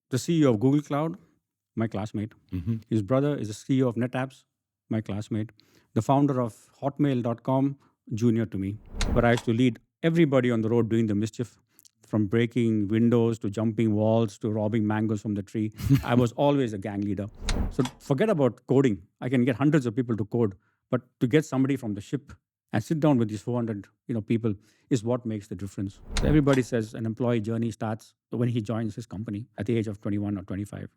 the CEO of Google Cloud, my classmate. His brother is the CEO of NetApps, my classmate. The founder of Hotmail.com, junior to me. But I used to lead everybody on the road doing the mischief, from breaking windows to jumping walls to robbing mangoes from the tree. I was always a gang leader. So forget about coding. I can get hundreds of people to code, but to get somebody from the ship and sit down with these 400 people is what makes the difference. So everybody says an employee journey starts when he joins his company at the age of 21 or 25.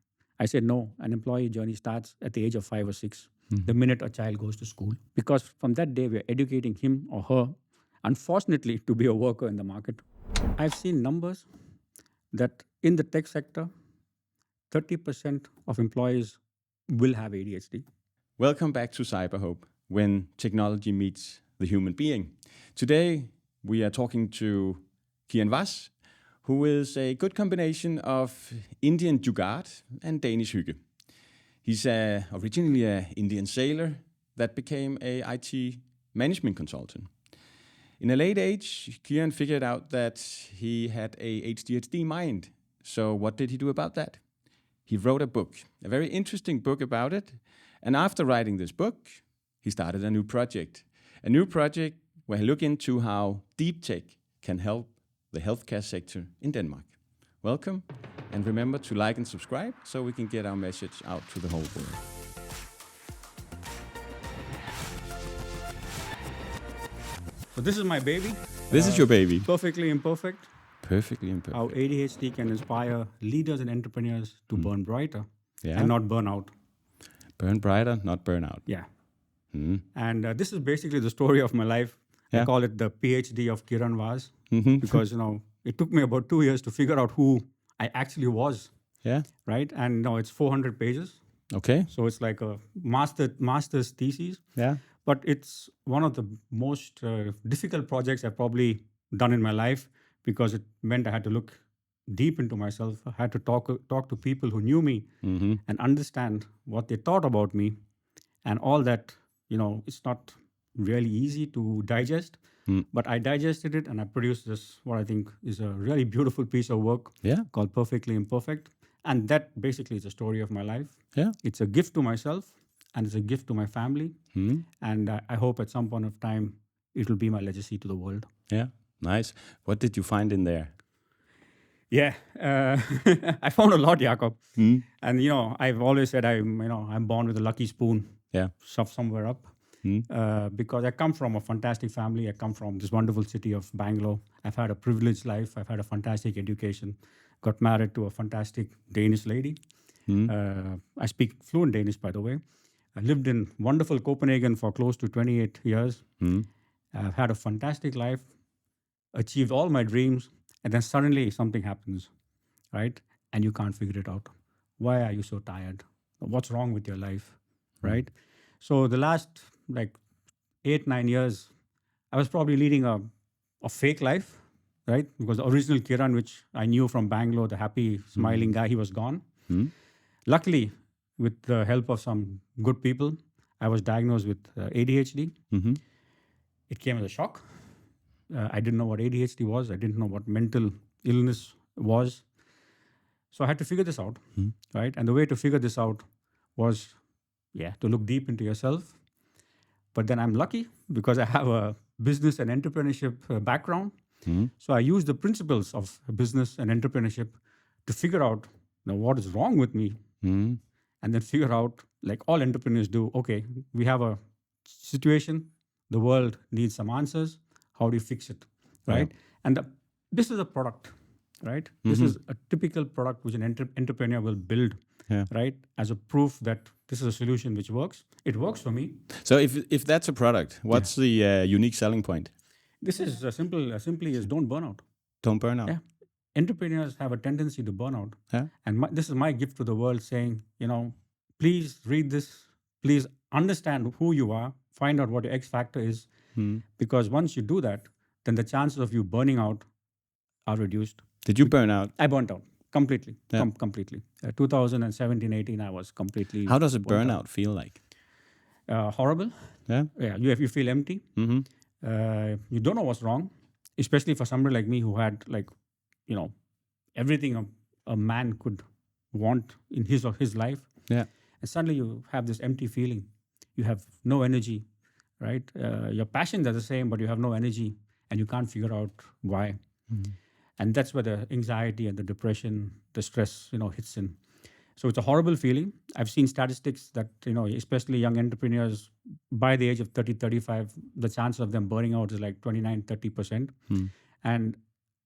I said, no, an employee journey starts at the age of 5 or 6, the minute a child goes to school. Because from that day, we're educating him or her, unfortunately, to be a worker in the market. I've seen numbers that in the tech sector, 30% of employees will have ADHD. Welcome back to CyberHope, when technology meets the human being. Today, we are talking to Kiran Vas, who is a good combination of Indian Jugaad and Danish Hygge. He's originally an Indian sailor that became a IT management consultant. In a late age, Kiran figured out that he had a ADHD mind. So what did he do about that? He wrote a book, a very interesting book about it. And after writing this book, he started a new project where he looked into how deep tech can help the healthcare sector in Denmark. Welcome, and remember to like and subscribe so we can get our message out to the whole world. So this is my baby. This is your baby. Perfectly imperfect. Perfectly imperfect. How ADHD can inspire leaders and entrepreneurs to burn brighter and not burn out. Burn brighter, not burn out. Yeah. And this is basically the story of my life. I call it the PhD of Kiran Vas because, it took me about 2 years to figure out who I actually was. Yeah. Right? And it's 400 pages. Okay. So it's like a master's thesis. Yeah. But it's one of the most difficult projects I've probably done in my life because it meant I had to look deep into myself. I had to talk to people who knew me and understand what they thought about me. And all that, it's not really easy to digest. But I digested it and I produced this, what I think is a really beautiful piece of work called Perfectly Imperfect. And that basically is the story of my life. Yeah. It's a gift to myself and it's a gift to my family. And I hope at some point of time, it will be my legacy to the world. Yeah. Nice. What did you find in there? Yeah, I found a lot, Jakob. And, I've always said I'm born with a lucky spoon. Yeah. Stuffed somewhere up. Because I come from a fantastic family. I come from this wonderful city of Bangalore. I've had a privileged life. I've had a fantastic education. Got married to a fantastic Danish lady. I speak fluent Danish, by the way. I lived in wonderful Copenhagen for close to 28 years. I've had a fantastic life, achieved all my dreams, and then suddenly something happens, right? And you can't figure it out. Why are you so tired? What's wrong with your life, right? So the last 8-9 years, I was probably leading a fake life, right? Because the original Kiran, which I knew from Bangalore, the happy, smiling guy, he was gone. Luckily, with the help of some good people, I was diagnosed with ADHD. It came as a shock. I didn't know what ADHD was. I didn't know what mental illness was. So I had to figure this out, right? And the way to figure this out was, to look deep into yourself. But then I'm lucky because I have a business and entrepreneurship background. So I use the principles of business and entrepreneurship to figure out what is wrong with me. And then figure out, like all entrepreneurs do, okay, we have a situation, the world needs some answers. How do you fix it, right? Yeah. And this is a product, right? This is a typical product which an entrepreneur will build, right? As a proof that this is a solution which works. It works for me. So if that's a product, what's the unique selling point? This is as simply as don't burn out. Don't burn out. Yeah. Entrepreneurs have a tendency to burn out. Yeah. And this is my gift to the world saying, please read this. Please understand who you are. Find out what your X factor is. Because once you do that, then the chances of you burning out are reduced. Did you burn out? I burnt out completely. Completely. 2017-18, I was completely. How does a burnout feel like? Horrible. Yeah. Yeah. You feel empty. You don't know what's wrong, especially for somebody like me who had everything a man could want in his or his life. Yeah. And suddenly you have this empty feeling. You have no energy, right? Your passions are the same, but you have no energy and you can't figure out why. And that's where the anxiety and the depression, the stress, hits in. So it's a horrible feeling. I've seen statistics that, especially young entrepreneurs, by the age of 30, 35, the chance of them burning out is like 29, 30%. And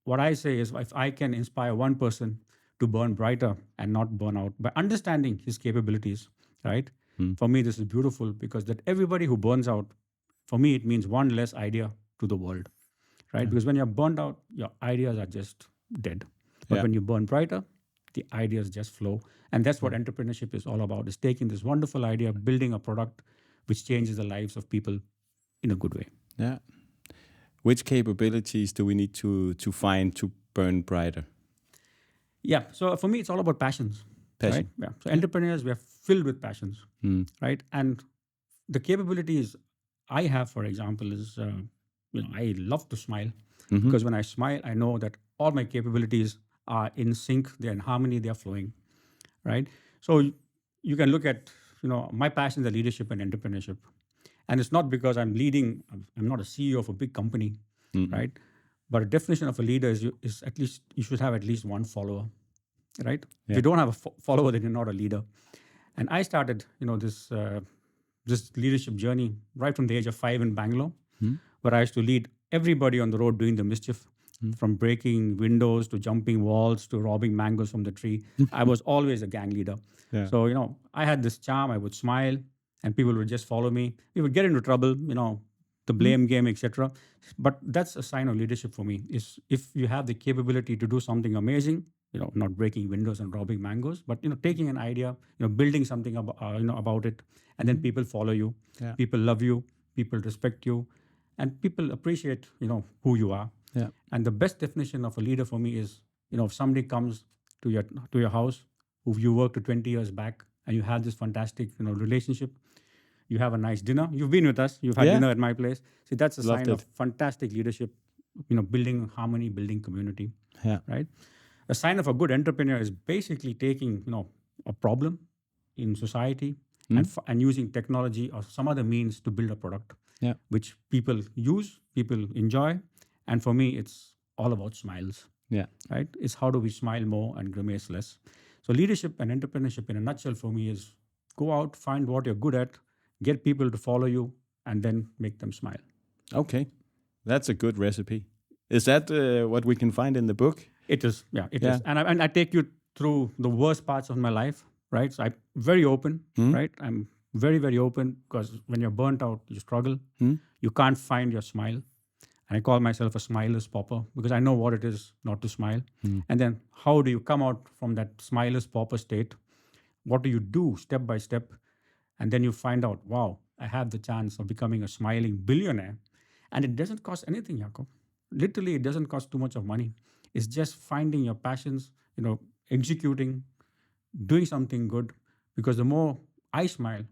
what I say is, if I can inspire one person to burn brighter and not burn out by understanding his capabilities, right? For me, this is beautiful, because that everybody who burns out, for me, it means one less idea to the world, right? Because when you're burned out, your ideas are just dead. But when you burn brighter, the ideas just flow. And that's what entrepreneurship is all about, is taking this wonderful idea, building a product which changes the lives of people in a good way. Yeah. Which capabilities do we need to find to burn brighter? Yeah. So for me, it's all about passions. Passion. Right? Yeah. So entrepreneurs, we are filled with passions, right? And the capabilities I have, for example, is, I love to smile, because when I smile, I know that all my capabilities are in sync, they're in harmony, they're flowing, right? So you can look at, my passions are leadership and entrepreneurship. And it's not because I'm leading, I'm not a CEO of a big company, right? But a definition of a leader is at least, you should have at least one follower, right? If you don't have a follower, then you're not a leader. And I started, this leadership journey right from the age of 5 in Bangalore, where I used to lead everybody on the road doing the mischief, from breaking windows to jumping walls to robbing mangoes from the tree. I was always a gang leader. Yeah. So, I had this charm. I would smile and people would just follow me. We would get into trouble, the blame game, etc. But that's a sign of leadership for me, is if you have the capability to do something amazing, not breaking windows and robbing mangoes, but, taking an idea, building something about it, and then people follow you, people love you, people respect you, and people appreciate, who you are. Yeah. And the best definition of a leader for me is, if somebody comes to your house who you worked 20 years back, and you have this fantastic, relationship, you have a nice dinner. You've been with us. You've had dinner at my place. See, that's a sign of fantastic leadership, building harmony, building community. Yeah. Right? A sign of a good entrepreneur is basically taking, a problem in society and using technology or some other means to build a product, which people use, people enjoy. And for me, it's all about smiles. Yeah. Right? It's how do we smile more and grimace less. So leadership and entrepreneurship in a nutshell for me is go out, find what you're good at, get people to follow you, and then make them smile. Okay. That's a good recipe. Is that what we can find in the book? It is. Yeah, it is. And I take you through the worst parts of my life, right? So I'm very open, right? I'm very, very open, because when you're burnt out, you struggle. You can't find your smile. And I call myself a smileless pauper, because I know what it is not to smile. And then how do you come out from that smileless pauper state? What do you do step by step? And then you find out, wow, I have the chance of becoming a smiling billionaire. And it doesn't cost anything, Jakob. Literally, it doesn't cost too much of money. It's just finding your passions, executing, doing something good. Because the more I smile,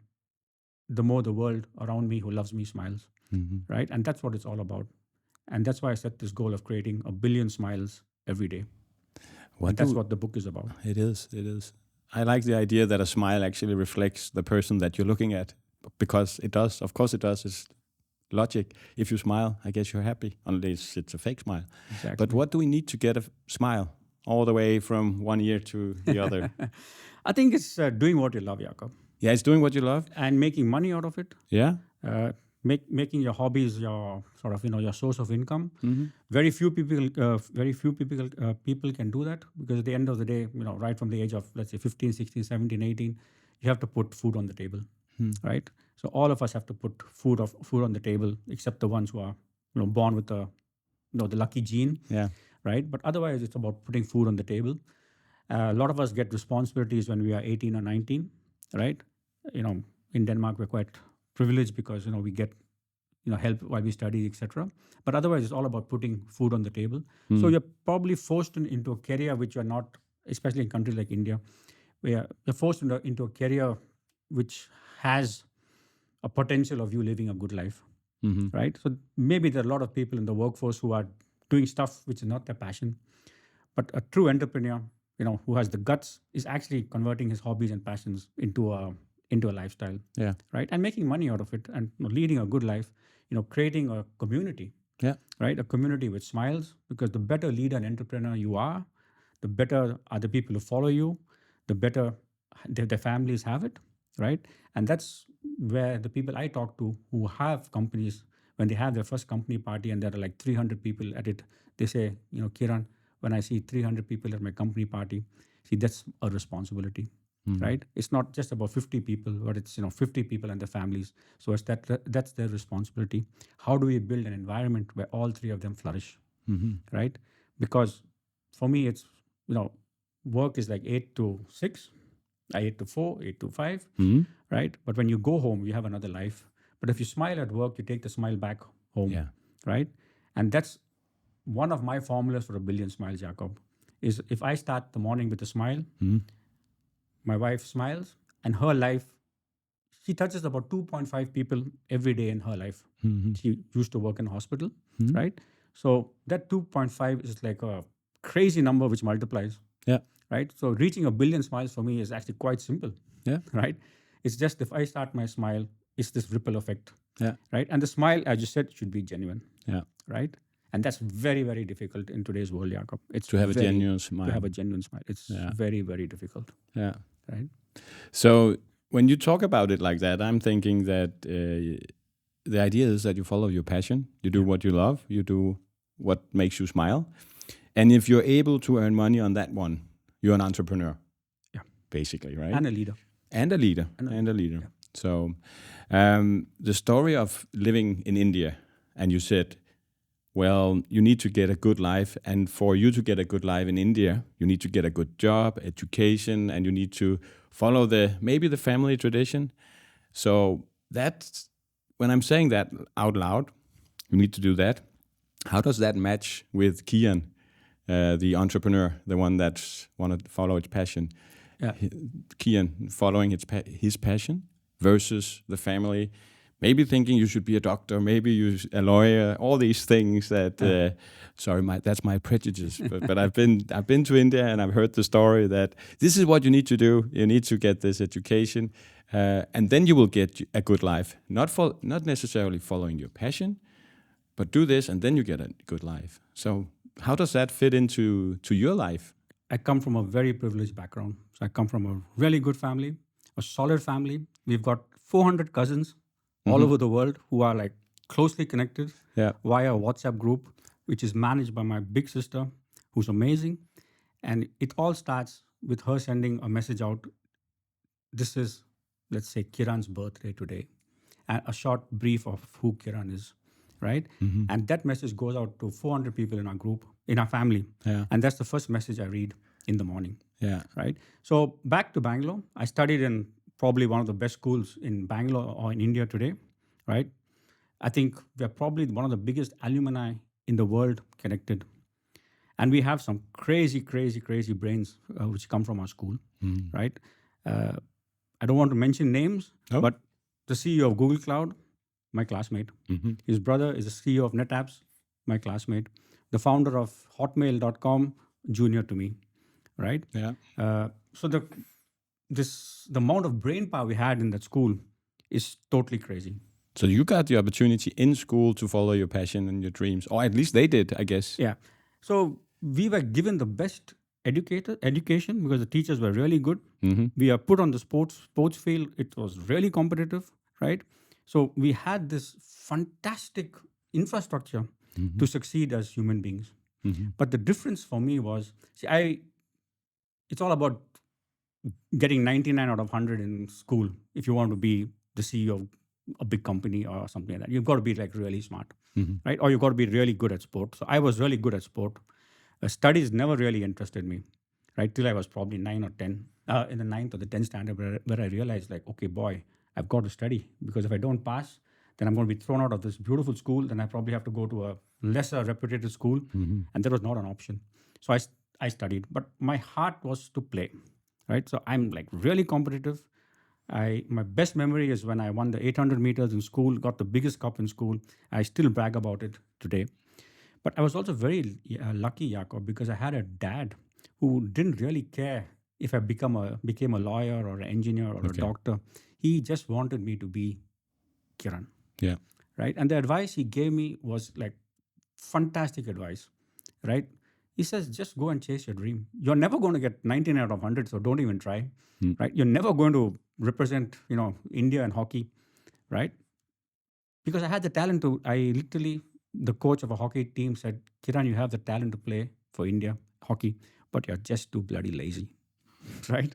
the more the world around me who loves me smiles, right? And that's what it's all about. And that's why I set this goal of creating 1 billion smiles every day. That's what the book is about. It is. It is. I like the idea that a smile actually reflects the person that you're looking at, because it does. Of course it does. It's logic. If you smile, I guess you're happy, unless it's a fake smile. Exactly. But what do we need to get a smile all the way from one ear to the other? I think it's doing what you love, Jakob. Yeah, it's doing what you love. And making money out of it. Yeah. Making your hobbies your sort of your source of income. Very few people can do that, because at the end of the day, right from the age of, let's say, 15, 16, 17, 18, you have to put food on the table, right? So all of us have to put food on the table, except the ones who are born with the lucky gene, right? But otherwise, it's about putting food on the table. A lot of us get responsibilities when we are 18 or 19, right? In Denmark, we're quite privileged because we get help while we study, etc. But otherwise, it's all about putting food on the table. So you're probably forced into a career which you're not, especially in countries like India, where you're forced into a career which has a potential of you living a good life, right? So maybe there are a lot of people in the workforce who are doing stuff which is not their passion. But a true entrepreneur who has the guts, is actually converting his hobbies and passions into a lifestyle, Yeah. right? And making money out of it, and leading a good life, creating a community, Yeah. right? A community with smiles, because the better leader and entrepreneur you are, the better are the people who follow you, the better their families have it, right? And that's where the people I talk to who have companies, when they have their first company party and there are like 300 people at it, they say, Kiran, when I see 300 people at my company party, see, that's a responsibility, right? It's not just about 50 people, but it's 50 people and their families. So it's that's their responsibility. How do we build an environment where all three of them flourish, right? Because for me, it's work is like 8 to 6, 8 to 4, 8 to 5, right? But when you go home, you have another life. But if you smile at work, you take the smile back home, Yeah. right? And that's one of my formulas for a billion smiles, Jacob, is if I start the morning with a smile, my wife smiles, and her life, she touches about 2.5 people every day in her life. She used to work in a hospital, right? So that 2.5 is like a crazy number which multiplies, Yeah. right? So reaching a billion smiles for me is actually quite simple, Yeah. right? It's just if I start my smile, it's this ripple effect, Yeah. right? And the smile, as you said, should be genuine, Yeah. right? And that's very, very difficult in today's world, Jacob. It's To have a very- genuine smile. To have a genuine smile. It's very, very difficult, Yeah. right? So when you talk about it like that, I'm thinking that the idea is that you follow your passion, you do what you love, you do what makes you smile. And if you're able to earn money on that one, you're an entrepreneur. Yeah. Basically, right? And a leader. And a leader. Yeah. So the story of living in India, and you said, well, you need to get a good life. And for you to get a good life in India, you need to get a good job, education, and you need to follow maybe the family tradition. So that's, when I'm saying that out loud, you need to do that. How does that match with Kiran, the entrepreneur, the one that's want to follow his passion? Yeah. Kiran following his passion versus the family, maybe thinking you should be a doctor, maybe you a lawyer, all these things that. That's my prejudice. but I've been to India and I've heard the story that this is what you need to do. You need to get this education, and then you will get a good life. Not necessarily following your passion, but do this and then you get a good life. So how does that fit into your life? I come from a very privileged background. So I come from a really good family, a solid family. We've got 400 cousins all over the world who are like closely connected via a WhatsApp group, which is managed by my big sister, who's amazing. And it all starts with her sending a message out. This is, let's say, Kiran's birthday today, and a short brief of who Kiran is, right? And that message goes out to 400 people in our group, in our family. Yeah. And that's the first message I read in the morning. Yeah. Right. So back to Bangalore, I studied in probably one of the best schools in Bangalore or in India today, right? I think we're probably one of the biggest alumni in the world connected. And we have some crazy, crazy, crazy brains which come from our school, right? I don't want to mention names, but the CEO of Google Cloud, my classmate. His brother is the CEO of NetApps, my classmate. The founder of Hotmail.com, junior to me, right? Yeah. So the amount of brain power we had in that school is totally crazy. So you got the opportunity in school to follow your passion and your dreams, or at least they did, I guess. Yeah. So we were given the best education because the teachers were really good. We are put on the sports field. It was really competitive, right? So we had this fantastic infrastructure to succeed as human beings. But the difference for me was, it's all about getting 99 out of 100 in school if you want to be the CEO of a big company or something like that. You've got to be like really smart, right? Or you've got to be really good at sport. So I was really good at sport. Studies never really interested me, right? Till I was probably 9 or 10, in the 9th or the 10th standard where I realized like, okay, boy, I've got to study because if I don't pass, then I'm going to be thrown out of this beautiful school. Then I probably have to go to a lesser reputed school. And that was not an option. So I studied, but my heart was to play, right? So I'm like really competitive. My best memory is when I won the 800 meters in school, got the biggest cup in school. I still brag about it today. But I was also very lucky, Jakob, because I had a dad who didn't really care if I became a lawyer or an engineer or a doctor. He just wanted me to be Kiran. Yeah. Right. And the advice he gave me was like fantastic advice. Right. He says, just go and chase your dream. You're never going to get 19 out of 100, so don't even try. Right. You're never going to represent, India in hockey. Right. Because I had the talent to, the coach of a hockey team said, Kiran, you have the talent to play for India hockey, but you're just too bloody lazy. Right.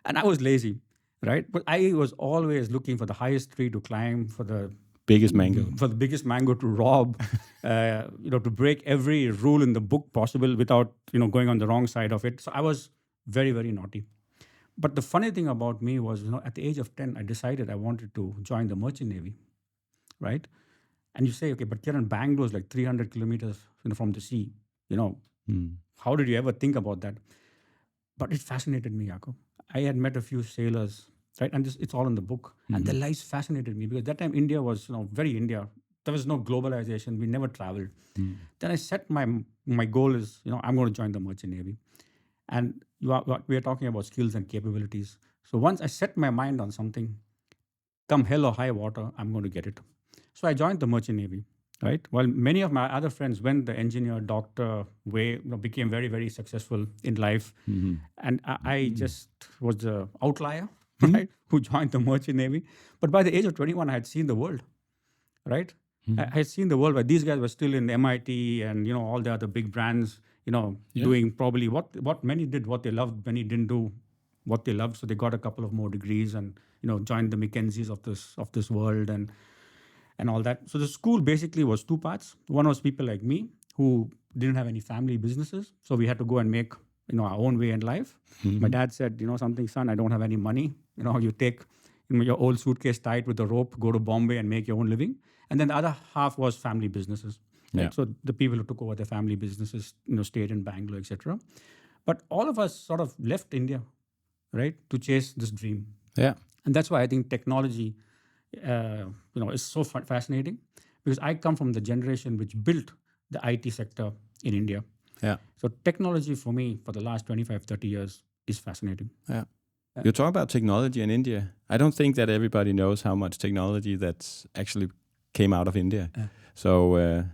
And I was lazy. Right. But I was always looking for the highest tree to climb, for the biggest mango to rob, to break every rule in the book possible without, going on the wrong side of it. So I was very, very naughty. But the funny thing about me was, at the age of 10, I decided I wanted to join the Merchant Navy, right? And you say, okay, but Kiran, Bangalore is like 300 kilometers from the sea. How did you ever think about that? But it fascinated me, Jakob. I had met a few sailors, right? And it's all in the book. And their lives fascinated me because that time India was, very India. There was no globalization. We never traveled. Then I set my goal is, I'm going to join the Merchant Navy. And we are talking about skills and capabilities. So once I set my mind on something, come hell or high water, I'm going to get it. So I joined the Merchant Navy, right? While many of my other friends went the engineer, doctor way, became very, very successful in life. And I just was the outlier, right? Who joined the Merchant Navy. But by the age of 21, I had seen the world, right? I had seen the world where these guys were still in MIT and, all the other big brands, doing probably what many did, what they loved, many didn't do what they loved. So they got a couple of more degrees and, joined the McKinseys of this world and all that. So the school basically was two parts. One was people like me who didn't have any family businesses. So we had to go and make, our own way in life. My dad said, something, son, I don't have any money. You take your old suitcase, tie it with a rope, go to Bombay and make your own living. And then the other half was family businesses. Right? Yeah. So the people who took over their family businesses, stayed in Bangalore, etc. But all of us sort of left India, right, to chase this dream. Yeah. And that's why I think technology, is so fascinating because I come from the generation which built the IT sector in India. Yeah. So technology for me for the last 25, 30 years is fascinating. Yeah. You talk about technology in India. I don't think that everybody knows how much technology that's actually came out of India. So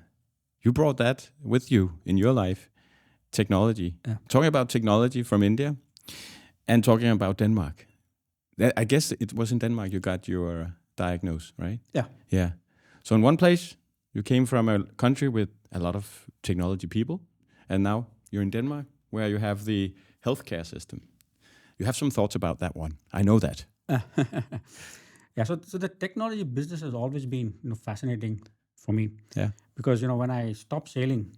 you brought that with you in your life, technology. Talking about technology from India and talking about Denmark. I guess it was in Denmark you got your diagnosis, right? Yeah. Yeah. So in one place, you came from a country with a lot of technology people, and now you're in Denmark, where you have the healthcare system. You have some thoughts about that one. I know that. Yeah. So the technology business has always been, fascinating for me. Yeah. Because, when I stopped sailing,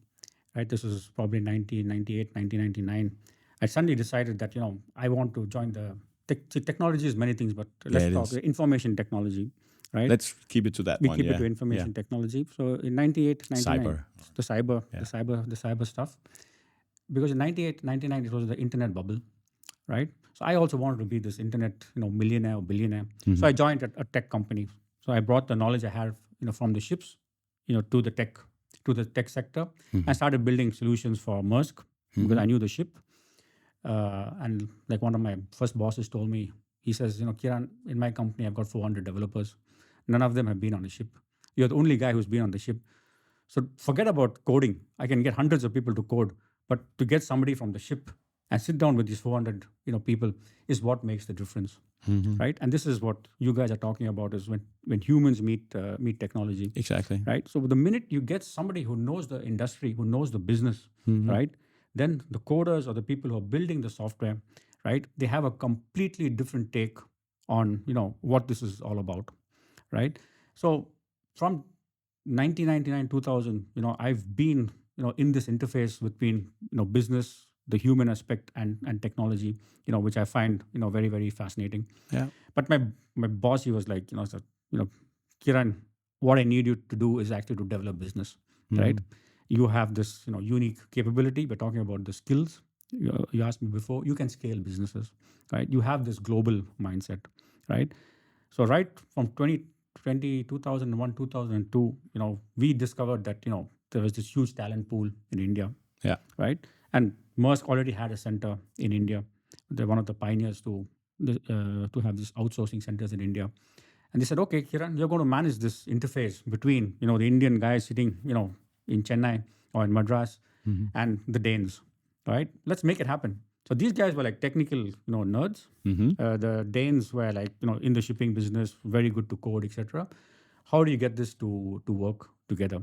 right, this was probably 1998, 1999, I suddenly decided that, I want to join the technology is many things, but let's talk information technology, right? Let's keep it to that we one. keep it to information technology. So in 98, 99, the cyber stuff. Because in 98, 99, it was the internet bubble, right? So I also wanted to be this internet, millionaire or billionaire. So I joined a tech company. So I brought the knowledge I have, from the ships, to the tech sector. I started building solutions for Mærsk because I knew the ship. And like one of my first bosses told me, he says, Kiran, in my company, I've got 400 developers. None of them have been on the ship. You're the only guy who's been on the ship. So forget about coding. I can get hundreds of people to code, but to get somebody from the ship and sit down with these 400, people is what makes the difference, right? And this is what you guys are talking about is when humans meet technology. Exactly. Right? So the minute you get somebody who knows the industry, who knows the business, right? Then the coders or the people who are building the software, right? They have a completely different take on, what this is all about, right? So from 1999, 2000, I've been, in this interface between, business, the human aspect and technology, which I find, very, very fascinating. Yeah. But my boss, he was like, Kiran, what I need you to do is actually to develop business, right? You have this, unique capability. We're talking about the skills. You asked me before, you can scale businesses, right? You have this global mindset, right? So right from 2001, 2002, we discovered that, there was this huge talent pool in India. Yeah. Right. And Mærsk already had a center in India. They're one of the pioneers to have these outsourcing centers in India. And they said, okay, Kiran, you're going to manage this interface between, the Indian guys sitting, in Chennai or in Madras and the Danes, right? Let's make it happen. So these guys were like technical, nerds. The Danes were like, in the shipping business, very good to code, etc. How do you get this to work together?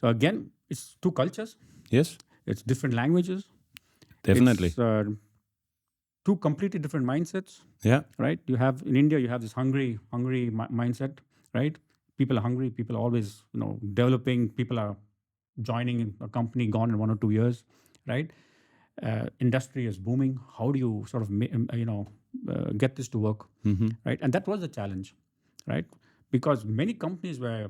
So again, it's two cultures. Yes. It's different languages. Definitely. It's two completely different mindsets. Yeah. Right. You have in India, you have this hungry mindset. Right. People are hungry. People are always, developing. People are joining a company gone in 1 or 2 years. Right. Industry is booming. How do you sort of get this to work? Right. And that was the challenge. Right. Because many companies were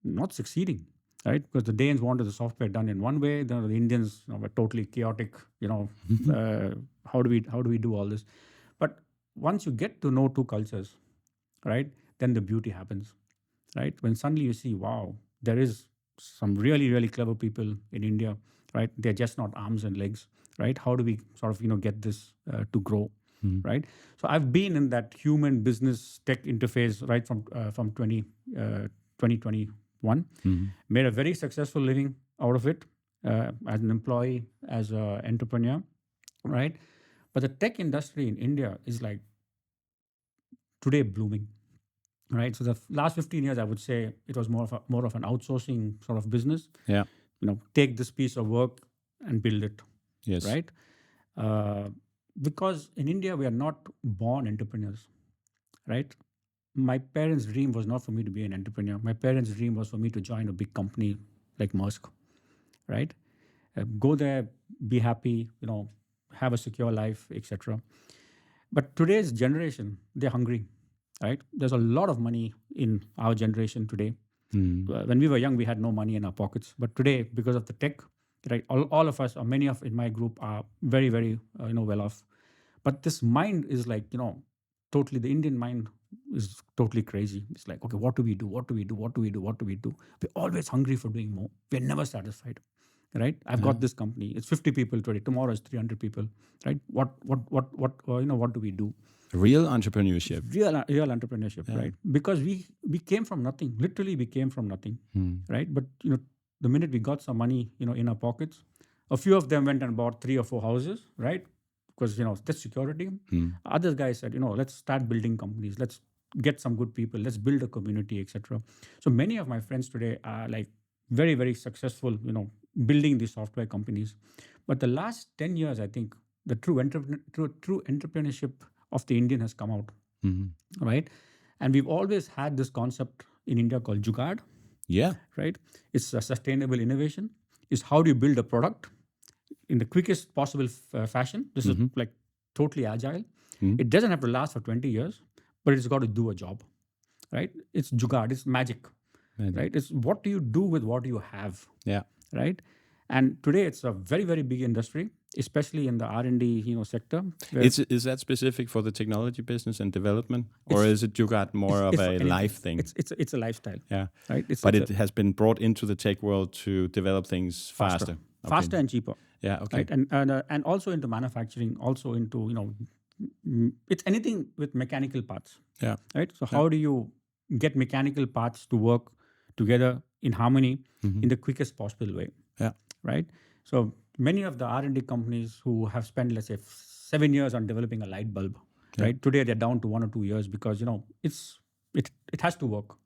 not succeeding. Right, because the Danes wanted the software done in one way, the Indians were totally chaotic. How do we do all this? But once you get to know two cultures, right, then the beauty happens. Right, when suddenly you see, wow, there is some really really clever people in India. Right, they're just not arms and legs. Right, how do we sort of get this to grow? Right, so I've been in that human business tech interface right from 2021. Made a very successful living out of it as an employee, as an entrepreneur, right? But the tech industry in India is like today blooming, right? So the last 15 years, I would say it was more of an outsourcing sort of business. Yeah. Take this piece of work and build it. Yes. Right. Because in India we are not born entrepreneurs, right? My parents' dream was not for me to be an entrepreneur. My parents' dream was for me to join a big company like Mærsk, right? Go there, be happy, have a secure life, etc. But today's generation, they're hungry, right? There's a lot of money in our generation today. When we were young, we had no money in our pockets. But today, because of the tech, right, all of us, or many of in my group, are very, very, well off. But this mind is like, totally, the Indian mind is totally crazy. It's like, okay, what do we do? What do we do? What do we do? What do we do? We're always hungry for doing more. We're never satisfied, right? I've got this company. It's 50 people today. Tomorrow is 300 people, right? What do we do? Real entrepreneurship. Real entrepreneurship, right? Because we came from nothing. Literally, we came from nothing, right? But the minute we got some money, in our pockets, a few of them went and bought 3 or 4 houses, right? Because that's security. Other guys said, let's start building companies. Let's get some good people. Let's build a community, etc. So many of my friends today are like very, very successful, building these software companies. But the last 10 years, I think the true entrepreneurship of the Indian has come out, right? And we've always had this concept in India called Jugaad. Yeah. Right. It's a sustainable innovation. It's how do you build a product in the quickest possible fashion. This is like totally agile. It doesn't have to last for 20 years, but it's got to do a job, right? It's Jugaad, it's magic, right? It's what do you do with what you have, right? And today it's a very, very big industry, especially in the R&D, sector. Is that specific for the technology business and development, or is it Jugaad more of a life thing? It's a lifestyle. Yeah, right. It has been brought into the tech world to develop things faster. Faster and cheaper. Yeah, okay. Right? And also into manufacturing, also into, it's anything with mechanical parts. Yeah. Right? So how do you get mechanical parts to work together in harmony in the quickest possible way? Yeah. Right? So many of the R&D companies who have spent, let's say, 7 years on developing a light bulb, right? Today they're down to 1 or 2 years because, it has to work,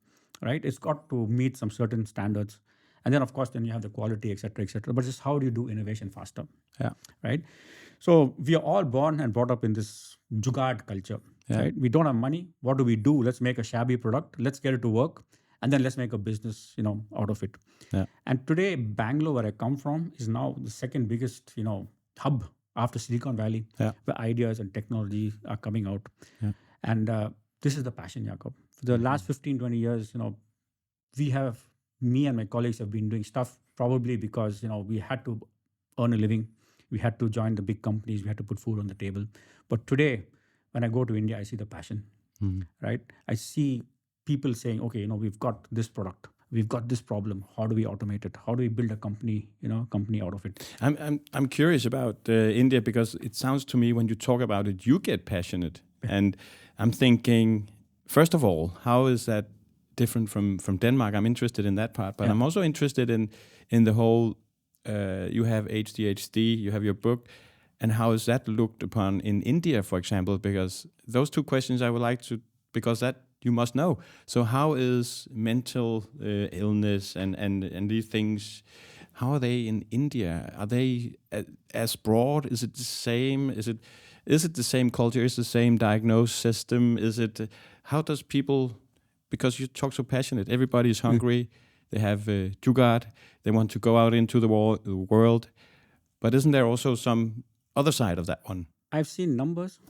right? It's got to meet some certain standards. And then, of course, then you have the quality, et cetera, et cetera. But just how do you do innovation faster? Yeah. Right? So we are all born and brought up in this Jugaad culture, right? We don't have money. What do we do? Let's make a shabby product. Let's get it to work. And then let's make a business, out of it. Yeah. And today, Bangalore, where I come from, is now the second biggest, hub after Silicon Valley, where ideas and technology are coming out. Yeah. And this is the passion, Jakob. For the last 15, 20 years, me and my colleagues have been doing stuff probably because, we had to earn a living. We had to join the big companies. We had to put food on the table. But today, when I go to India, I see the passion, right? I see people saying, okay, we've got this product. we've got this problem. How do we automate it? How do we build a company out of it? I'm curious about India, because it sounds to me when you talk about it, you get passionate, and I'm thinking, first of all, how is that different from Denmark? I'm interested in that part, but I'm also interested in the whole. You have ADHD, you have your book, and how is that looked upon in India, for example? Because those two questions I would like to, because that you must know. So how is mental illness and these things? How are they in India? Are they as broad? Is it the same? Is it the same culture? Is it the same diagnosis system? Is it how does people? Because you talk so passionate. Everybody is hungry. They have Jugaad. They want to go out into the world. But isn't there also some other side of that one? I've seen numbers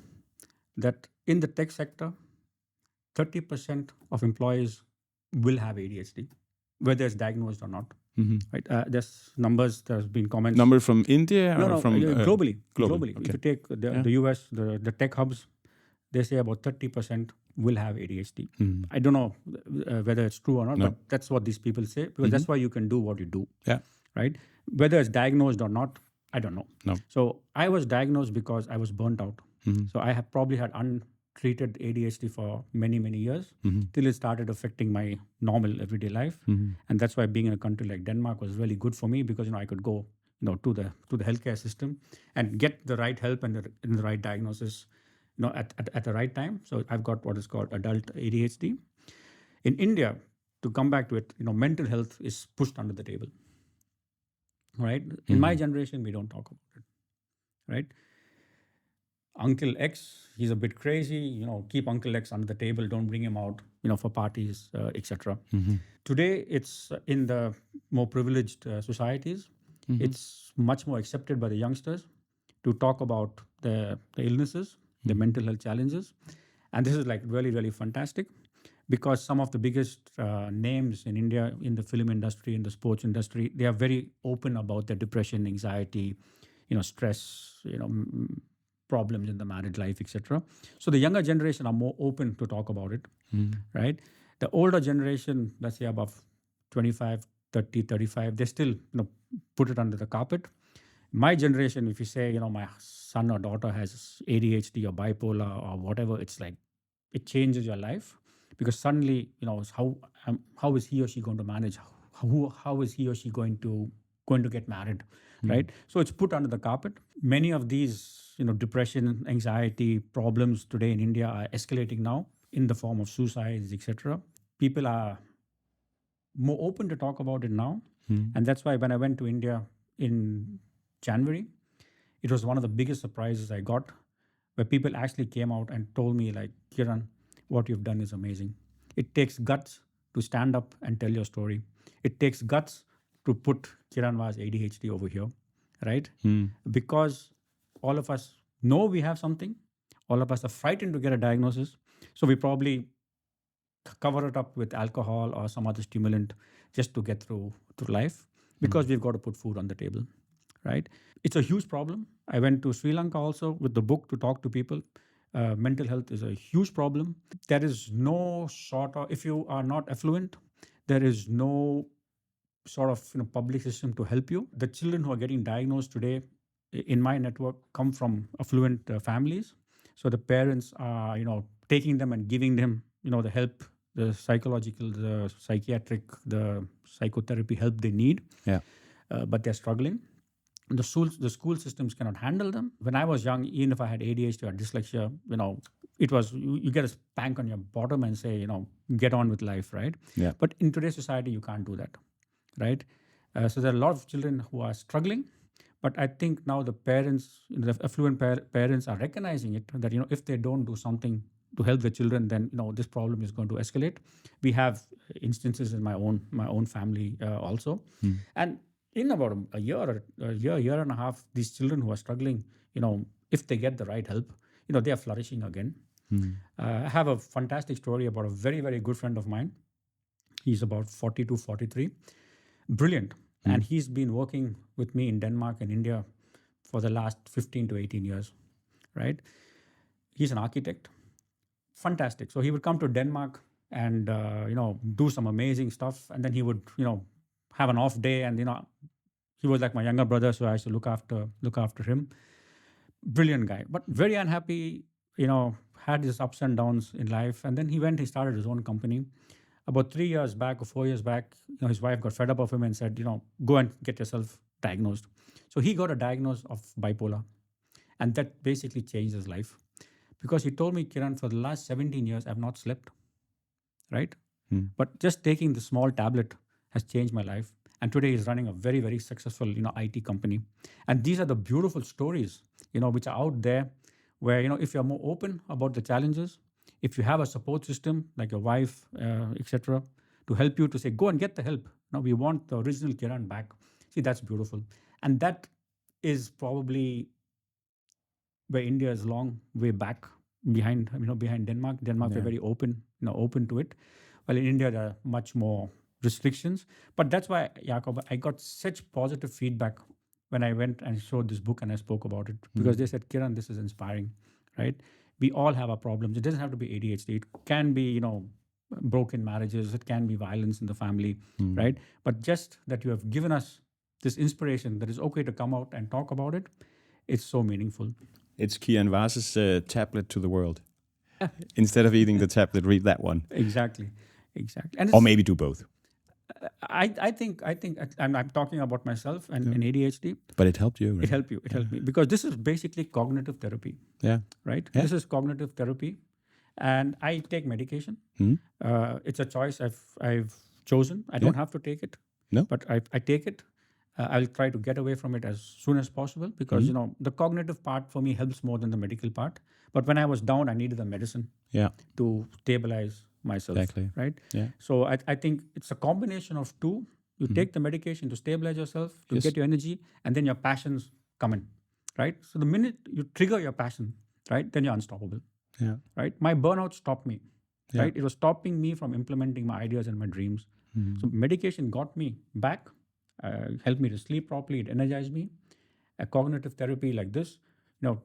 that in the tech sector, 30% of employees will have ADHD, whether it's diagnosed or not. Right? There's numbers. There's been comments. Number from India or No, from globally. Globally. If you take the US, the tech hubs, they say about 30% will have ADHD. I don't know whether it's true or not, but that's what these people say, because that's why you can do what you do. Yeah. Right? Whether it's diagnosed or not, I don't know. No. So I was diagnosed because I was burnt out. So I have probably had untreated ADHD for many, many years till it started affecting my normal everyday life. And that's why being in a country like Denmark was really good for me, because I could go to the healthcare system and get the right help and the right diagnosis at the right time. So I've got what is called adult ADHD. In India, to come back to it, mental health is pushed under the table. Right? In my generation, we don't talk about it. Right? Uncle X, he's a bit crazy. Keep Uncle X under the table. Don't bring him out, for parties, etc. Today, it's in the more privileged societies. It's much more accepted by the youngsters to talk about the illnesses, the mental health challenges, and this is like really, really fantastic, because some of the biggest names in India in the film industry, in the sports industry, they are very open about their depression, anxiety, stress, problems in the marriage life, etc. So the younger generation are more open to talk about it, right? The older generation, let's say above 25, 30, 35, they still put it under the carpet. My generation, if you say, my son or daughter has ADHD or bipolar or whatever, it's like it changes your life, because suddenly, how is he or she going to manage? How is he or she going to get married, right? So it's put under the carpet. Many of these, depression, anxiety problems today in India are escalating now in the form of suicides, etc. People are more open to talk about it now, and that's why when I went to India in January, it was one of the biggest surprises I got, where people actually came out and told me, like, Kiran, what you've done is amazing. It takes guts to stand up and tell your story. It takes guts to put Kiran Vas ADHD over here, right? Because all of us know we have something. All of us are frightened to get a diagnosis. So we probably cover it up with alcohol or some other stimulant just to get through life, because we've got to put food on the table, right? It's a huge problem. I went to Sri Lanka also with the book to talk to people. Mental health is a huge problem. There is no sort of, if you are not affluent, there is no sort of public system to help you. The children who are getting diagnosed today in my network come from affluent families. So the parents are, taking them and giving them, the help, the psychological, the psychiatric, the psychotherapy help they need. Yeah. But they're struggling. The school systems cannot handle them. When I was young, even if I had ADHD or dyslexia, it was you get a spank on your bottom and say, get on with life, right? Yeah. But in today's society, you can't do that, right? So there are a lot of children who are struggling, but I think now the parents, the affluent parents, are recognizing it, that if they don't do something to help the children, then this problem is going to escalate. We have instances in my own family also, and in about a year and a half, these children who are struggling, if they get the right help, they are flourishing again. I have a fantastic story about a very, very good friend of mine. He's about 42, 43, brilliant. And he's been working with me in Denmark and India for the last 15 to 18 years, right? He's an architect. Fantastic. So he would come to Denmark and do some amazing stuff. And then he would have an off day, and he was like my younger brother, so I used to look after him. Brilliant guy, but very unhappy. Had his ups and downs in life, and then he started his own company. About 3 years back or 4 years back, his wife got fed up of him and said, go and get yourself diagnosed. So he got a diagnosis of bipolar, and that basically changed his life, because he told me, Kiran, for the last 17 years, I've not slept, right? But just taking the small tablet has changed my life. And today he's running a very, very successful, IT company. And these are the beautiful stories, which are out there where, if you're more open about the challenges, if you have a support system like your wife, etc., to help you to say, go and get the help. We want the original Kiran back. See, that's beautiful. And that is probably where India is long way back behind Denmark. Denmark, they're very open, open to it. Well, in India, there are much more restrictions. But that's why, Jakob, I got such positive feedback when I went and showed this book and I spoke about it, because they said, Kiran, this is inspiring, right? We all have our problems. It doesn't have to be ADHD. It can be, broken marriages. It can be violence in the family, right? But just that you have given us this inspiration that is okay to come out and talk about it, it's so meaningful. It's Kiran Vas' tablet to the world. Instead of eating the tablet, read that one. Exactly. And or maybe do both. I think I'm talking about myself and ADHD. But it helped you, right? It helped me, because this is basically cognitive therapy. Yeah. Right? Yeah. This is cognitive therapy. And I take medication. It's a choice I've chosen. I don't have to take it. No. But I take it. I'll try to get away from it as soon as possible, because the cognitive part for me helps more than the medical part. But when I was down, I needed the medicine to stabilize myself. Exactly. Right? Yeah. So I think it's a combination of two. You take the medication to stabilize yourself, to get your energy, and then your passions come in. Right? So the minute you trigger your passion, right, then you're unstoppable. Yeah. Right? My burnout stopped me. Yeah. Right? It was stopping me from implementing my ideas and my dreams. So medication got me back, helped me to sleep properly. It energized me. A cognitive therapy like this,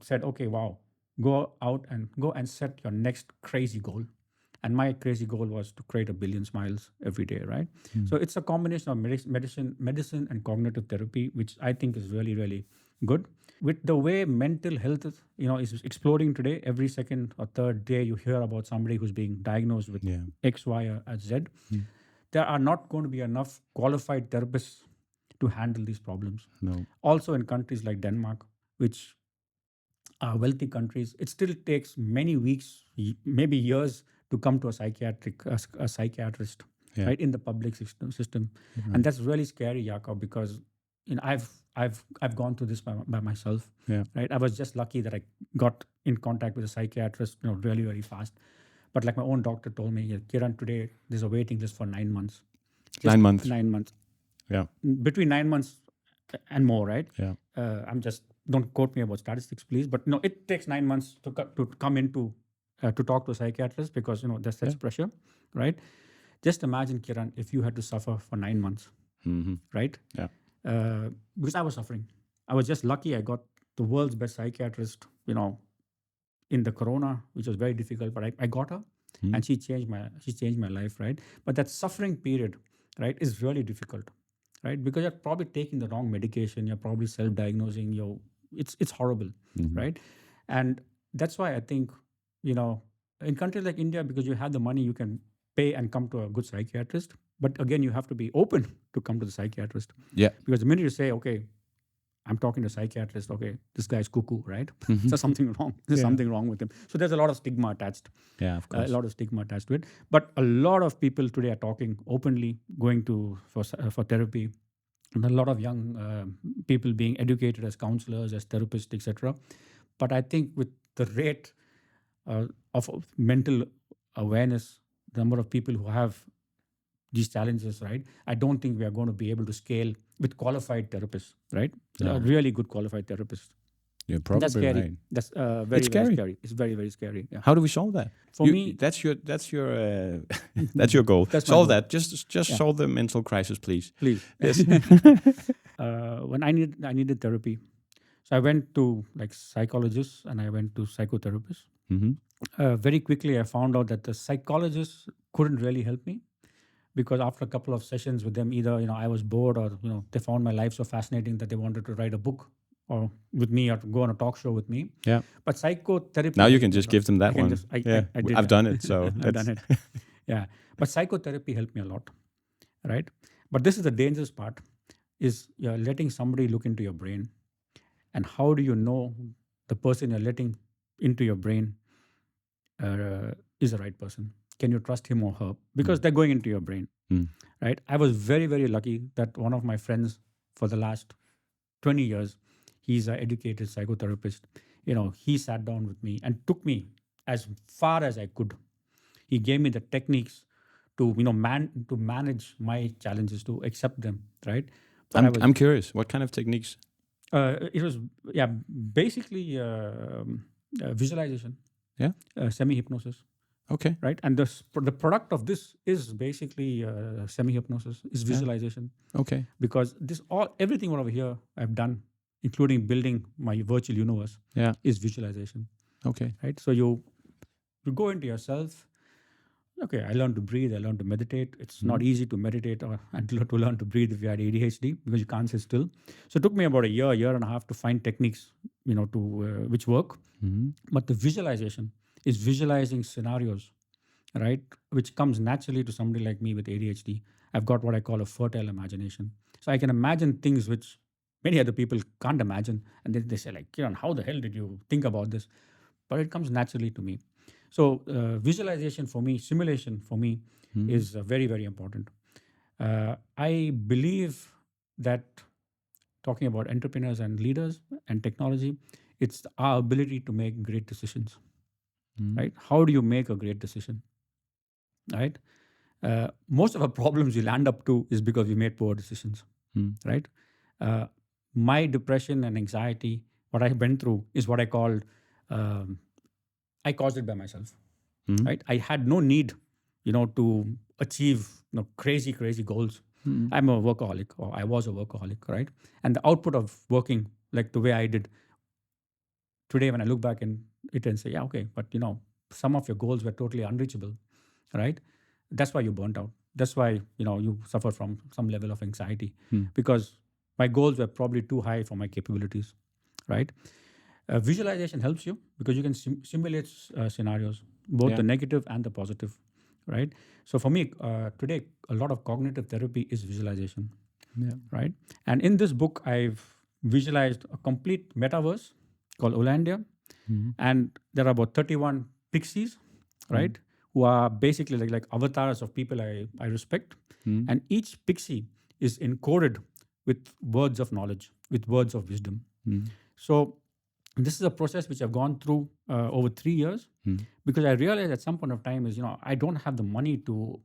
said, okay, wow, go out and go and set your next crazy goal. And my crazy goal was to create 1 billion smiles every day, right? So it's a combination of medicine and cognitive therapy, which I think is really, really good. With the way mental health is exploding today, every second or third day you hear about somebody who's being diagnosed with X, Y, or Z. There are not going to be enough qualified therapists to handle these problems. No. Also in countries like Denmark, which are wealthy countries, it still takes many weeks, maybe years, to come to a psychiatrist, right, in the public system. And that's really scary, Jakob, because I've gone through this by myself. Right? I was just lucky that I got in contact with a psychiatrist, really, really fast. But like my own doctor told me, Kiran, today there's a waiting list for 9 months. 9 months. 9 months. Yeah. Between 9 months and more, right? Yeah. Don't quote me about statistics, please. But it takes 9 months to come into to talk to a psychiatrist, because there's such pressure, right? Just imagine, Kiran, if you had to suffer for 9 months, right? Yeah. Because I was suffering. I was just lucky. I got the world's best psychiatrist, in the corona, which was very difficult. But I got her, and she changed my life, right? But that suffering period, right, is really difficult, right? Because you're probably taking the wrong medication. You're probably self-diagnosing. It's horrible, right? And that's why I think, in countries like India, because you have the money, you can pay and come to a good psychiatrist. But again, you have to be open to come to the psychiatrist. Yeah. Because the minute you say, okay, I'm talking to a psychiatrist, okay, this guy's cuckoo, right? There's something wrong. There's something wrong with him. So there's a lot of stigma attached. Yeah, of course. A lot of stigma attached to it. But a lot of people today are talking openly, going for therapy. And a lot of young people being educated as counselors, as therapists, etc. But I think with the rate of mental awareness, the number of people who have these challenges, right? I don't think we are going to be able to scale with qualified therapists, right? No. Really good qualified therapists. You're probably That's scary. right. That's very, It's scary. very scary. It's very, very scary. Yeah. How do we solve that? For me, that's your that's your goal. That's my solve goal. that. Just solve the mental crisis, please. Please. Yes. When I needed therapy, so I went to like psychologists and I went to psychotherapists. Very quickly, I found out that the psychologists couldn't really help me, because after a couple of sessions with them, either I was bored, or they found my life so fascinating that they wanted to write a book or with me, or to go on a talk show with me. Yeah. But psychotherapy. Now you can just give them that I can one. just- I Yeah, did I've that. done it. So I've done it. Yeah, but psychotherapy helped me a lot, right? But this is the dangerous part: is you're letting somebody look into your brain, and how do you know the person you're letting into your brain is the right person? Can you trust him or her? Because they're going into your brain, right? I was very, very lucky that one of my friends for the last 20 years, he's an educated psychotherapist. He sat down with me and took me as far as I could. He gave me the techniques to to manage my challenges, to accept them, right? But I'm curious. What kind of techniques? it was basically visualization, Yeah. semi hypnosis, Okay. right? And the product of this is basically semi hypnosis, is visualization, Okay. because everything over here I've done, including building my virtual universe, Yeah. is visualization, Okay. right? So you go into yourself. Okay, I learned to breathe. I learned to meditate. It's not easy to meditate and to learn to breathe if you had ADHD, because you can't sit still. So it took me about a year and a half to find techniques, to which work. But the visualization is visualizing scenarios, right, which comes naturally to somebody like me with ADHD. I've got what I call a fertile imagination. So I can imagine things which many other people can't imagine, and then they say like, Kiran, how the hell did you think about this? But it comes naturally to me. So visualization for me, simulation for me, is very, very important. I believe that, talking about entrepreneurs and leaders and technology, it's our ability to make great decisions, right? How do you make a great decision, right? Most of our problems we land up to is because we made poor decisions, right? My depression and anxiety, what I went through, is what I called, I caused it by myself, right? I had no need, to achieve crazy, crazy goals. I'm a workaholic, or I was a workaholic, right? And the output of working like the way I did today, when I look back in it and say, yeah, okay, but some of your goals were totally unreachable, right? That's why you burnt out. That's why you suffer from some level of anxiety, because my goals were probably too high for my capabilities, right? Visualization helps you because you can simulate scenarios, both the negative and the positive, right? So for me, today, a lot of cognitive therapy is visualization, right? And in this book, I've visualized a complete metaverse called Olandia, and there are about 31 pixies, right, who are basically like avatars of people I respect, and each pixie is encoded with words of knowledge, with words of wisdom. So this is a process which I've gone through over 3 years, because I realized at some point of time is, I don't have the money to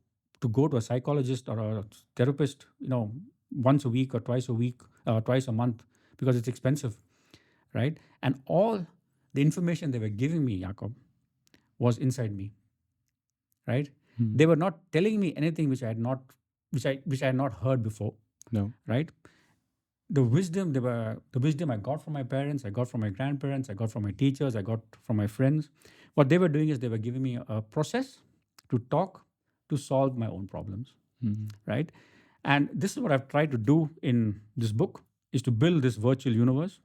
go to a psychologist or a therapist, once a week or twice a week, twice a month, because it's expensive, right? And all the information they were giving me, Jakob, was inside me, right? They were not telling me anything which I had not heard before. No. Right? The wisdom I got from my parents, I got from my grandparents, I got from my teachers, I got from my friends. What they were doing is they were giving me a process to talk, to solve my own problems, right? And this is what I've tried to do in this book, is to build this virtual universe,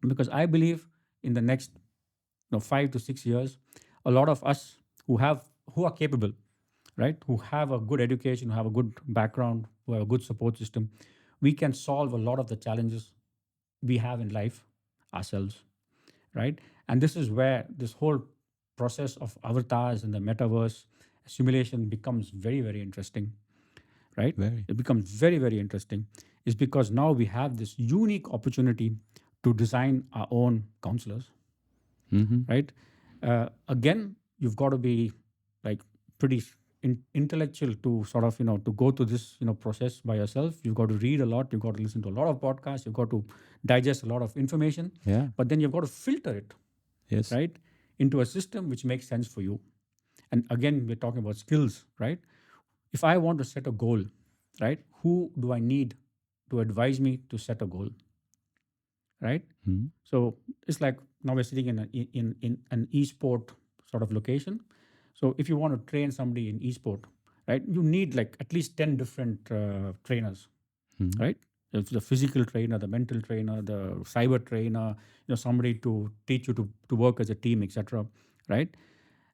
because I believe in the next 5 to 6 years, a lot of us who are capable, right, who have a good education, who have a good background, who have a good support system, we can solve a lot of the challenges we have in life ourselves, right? And this is where this whole process of avatars and the metaverse simulation becomes very, very interesting, right? Very. It becomes very, very interesting. Is because now we have this unique opportunity to design our own counselors, right? Again, you've got to be like pretty intellectual to sort of to go through this process by yourself. You've got to read a lot. You've got to listen to a lot of podcasts. You've got to digest a lot of information. Yeah. But then you've got to filter it, Yes. right, into a system which makes sense for you. And again, we're talking about skills, right? If I want to set a goal, right, who do I need to advise me to set a goal, right? So it's like now we're sitting in an e-sport sort of location. So if you want to train somebody in esport, right, you need like at least 10 different trainers, right? It's the physical trainer, the mental trainer, the cyber trainer, somebody to teach you to work as a team, etc. Right?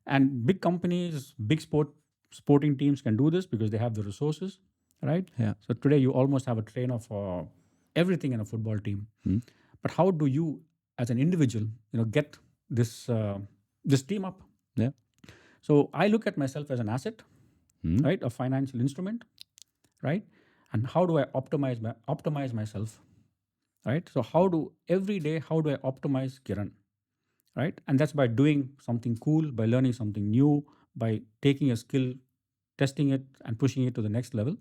And big companies, big sporting teams can do this because they have the resources, right? Yeah. So today you almost have a trainer for everything in a football team. But how do you, as an individual, get this this team up? Yeah. So I look at myself as an asset, right? A financial instrument, right? And how do I optimize myself, right? So every day, how do I optimize Kiran, right? And that's by doing something cool, by learning something new, by taking a skill, testing it, and pushing it to the next level.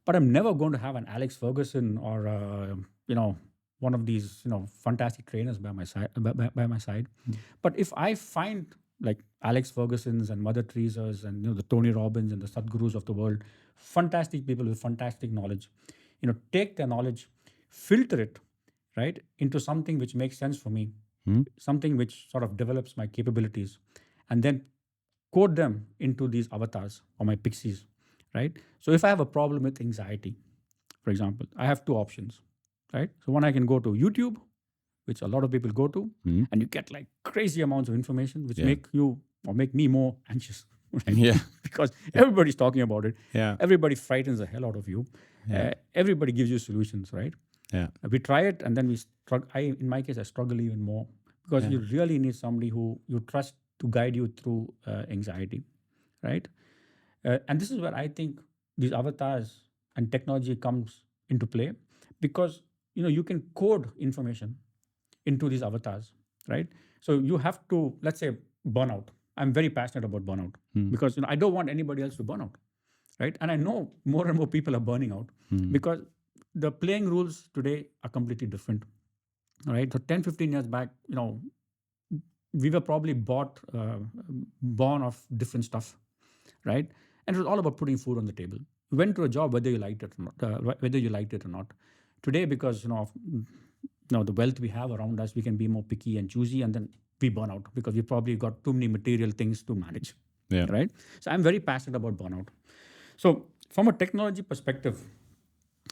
But I'm never going to have an Alex Ferguson or one of these fantastic trainers by my side. By my side. But if I find like Alex Ferguson's and Mother Teresa's and the Tony Robbins and the Sadhgurus of the world, fantastic people with fantastic knowledge, take their knowledge, filter it, right, into something which makes sense for me, something which sort of develops my capabilities, and then code them into these avatars or my pixies, right? So if I have a problem with anxiety, for example, I have two options, right? So one, I can go to YouTube, which a lot of people go to, and you get like crazy amounts of information, which make you or make me more anxious, right? Yeah. Because everybody's talking about it. Yeah. Everybody frightens the hell out of you. Everybody gives you solutions, right? Yeah. We try it, and then we struggle. In my case, I struggle even more because you really need somebody who you trust to guide you through anxiety, right? And this is where I think these avatars and technology comes into play, because you can code information into these avatars, right? So you have to, let's say, burnout. I'm very passionate about burnout because I don't want anybody else to burn out, right? And I know more and more people are burning out because the playing rules today are completely different, right? So 10, 15 years back, we were probably born of different stuff, right? And it was all about putting food on the table. You went to a job whether you liked it or not. Today, because the wealth we have around us, we can be more picky and choosy, and then we burn out because we probably got too many material things to manage, right? So I'm very passionate about burnout. So from a technology perspective,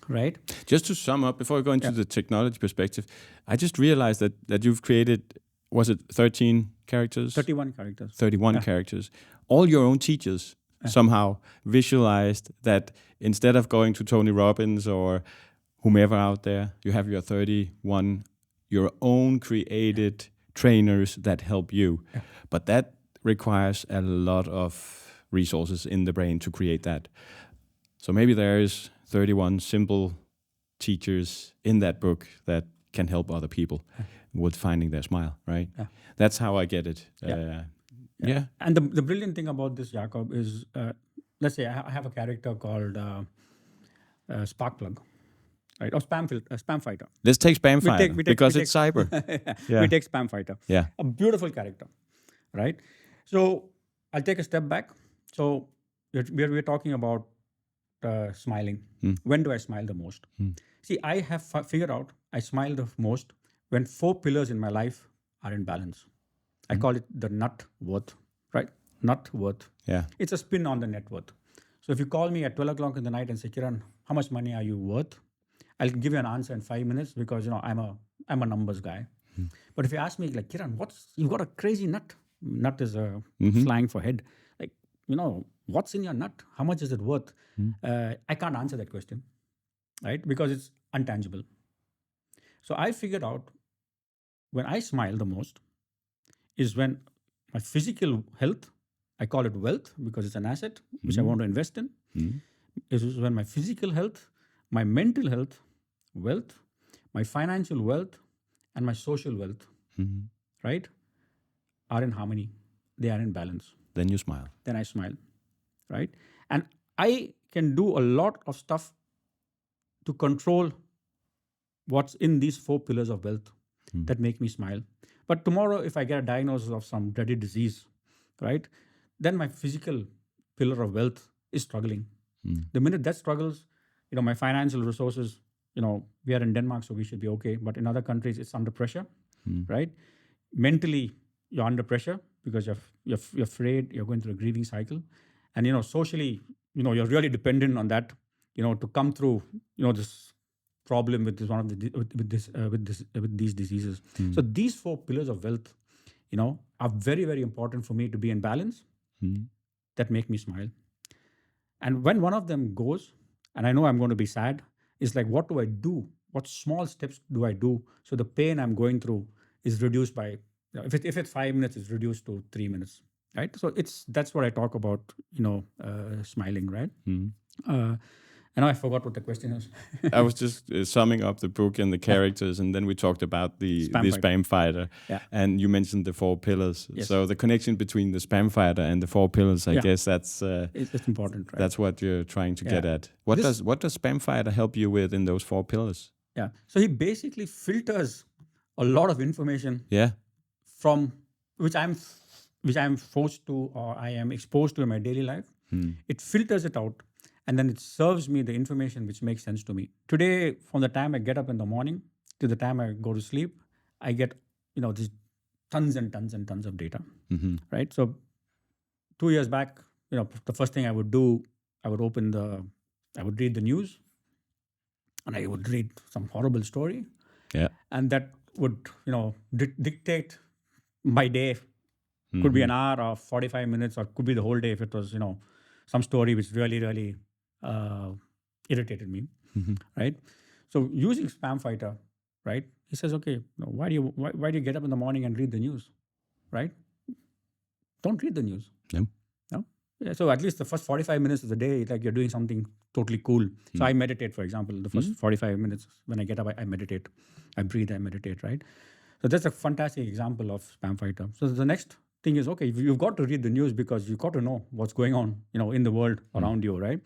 right? Just to sum up, before we go into the technology perspective, I just realized that you've created, was it 13 characters? 31 characters. 31 characters. All your own teachers somehow visualized that instead of going to Tony Robbins or whomever out there, you have your 31, your own created trainers that help you. Yeah. But that requires a lot of resources in the brain to create that. So maybe there is 31 simple teachers in that book that can help other people with finding their smile, right? Yeah. That's how I get it. Yeah. And the brilliant thing about this, Jakob, is let's say I have a character called Sparkplug, right? Or Spamfighter. Let's take Spamfighter because it's cyber. We take Spamfighter. Yeah. A beautiful character, right? So I'll take a step back. So we're talking about smiling. When do I smile the most? See, I have figured out I smile the most when 4 pillars in my life are in balance. I call it the nut worth, right? Nut worth. Yeah. It's a spin on the net worth. So if you call me at 12 o'clock in the night and say, Kiran, how much money are you worth? I'll give you an answer in 5 minutes because I'm a numbers guy. But if you ask me like, Kiran, you've got a crazy nut. Nut is a slang for head. Like, what's in your nut? How much is it worth? I can't answer that question, right? Because it's intangible. So I figured out when I smile the most is when my physical health, I call it wealth because it's an asset which I want to invest in, is when my physical health, my mental health, wealth, my financial wealth, and my social wealth, right, are in harmony. They are in balance. Then you smile. Then I smile, right? And I can do a lot of stuff to control what's in these 4 pillars of wealth that make me smile. But tomorrow, if I get a diagnosis of some dreaded disease, right, then my physical pillar of wealth is struggling. The minute that struggles, my financial resources, we are in Denmark, so we should be okay. But in other countries, it's under pressure, right? Mentally, you're under pressure because you're afraid, you're going through a grieving cycle, and socially, you're really dependent on that, to come through, this problem with this one of the with these diseases. So these 4 pillars of wealth, are very, very important for me to be in balance. That make me smile. And when one of them goes, and I know I'm going to be sad, it's like, what do I do? What small steps do I do so the pain I'm going through is reduced by, if it's 5 minutes, it's reduced to 3 minutes, right? So that's what I talk about, smiling, right? I know I forgot what the question is. I was just summing up the book and the characters, and then we talked about the Spamfighter, and you mentioned the 4 pillars. Yes. So the connection between the Spamfighter and the 4 pillars, I guess that's it's important, right? That's what you're trying to get at. What does Spamfighter help you with in those 4 pillars? Yeah. So he basically filters a lot of information. Yeah. From which I'm forced to, or I am exposed to in my daily life. It filters it out. And then it serves me the information which makes sense to me. Today, from the time I get up in the morning to the time I go to sleep, I get, these tons and tons and tons of data, right? So 2 years back, the first thing I would do, I would read the news, and I would read some horrible story. Yeah. And that would, dictate my day. Could be an hour or 45 minutes, or could be the whole day if it was, some story which really, really irritated me, right? So using Spamfighter, right? He says, okay, why do you get up in the morning and read the news, right? Don't read the news. No. Yeah, so at least the first 45 minutes of the day, like you're doing something totally cool. So I meditate, for example, the first 45 minutes when I get up, I meditate, I breathe, I meditate, right? So that's a fantastic example of Spamfighter. So the next thing is, okay, you've got to read the news because you've got to know what's going on, in the world around you, right?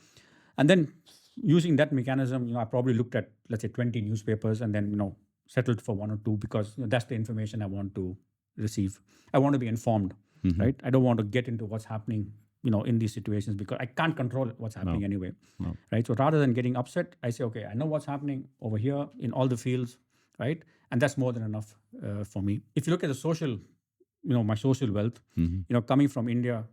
And then using that mechanism, I probably looked at, let's say, 20 newspapers and then, settled for 1 or 2 because that's the information I want to receive. I want to be informed, right? I don't want to get into what's happening, in these situations because I can't control what's happening anyway, right? So rather than getting upset, I say, okay, I know what's happening over here in all the fields, right? And that's more than enough for me. If you look at the social, my social wealth, coming from India,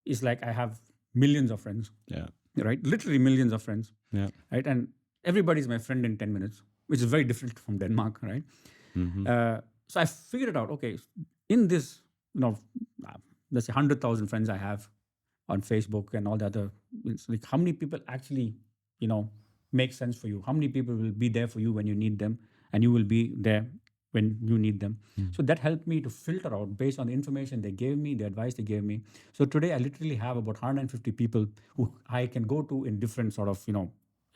is like I have millions of friends. Yeah. Right? Literally millions of friends. Yeah. Right? And everybody's my friend in 10 minutes, which is very different from Denmark, right? So I figured it out, okay, in this, let's say 100,000 friends I have on Facebook and all the other, it's like how many people actually, make sense for you? How many people will be there for you when you need them and you will be there when you need them? So that helped me to filter out based on the information they gave me, the advice they gave me. So today I literally have about 150 people who I can go to in different sort of,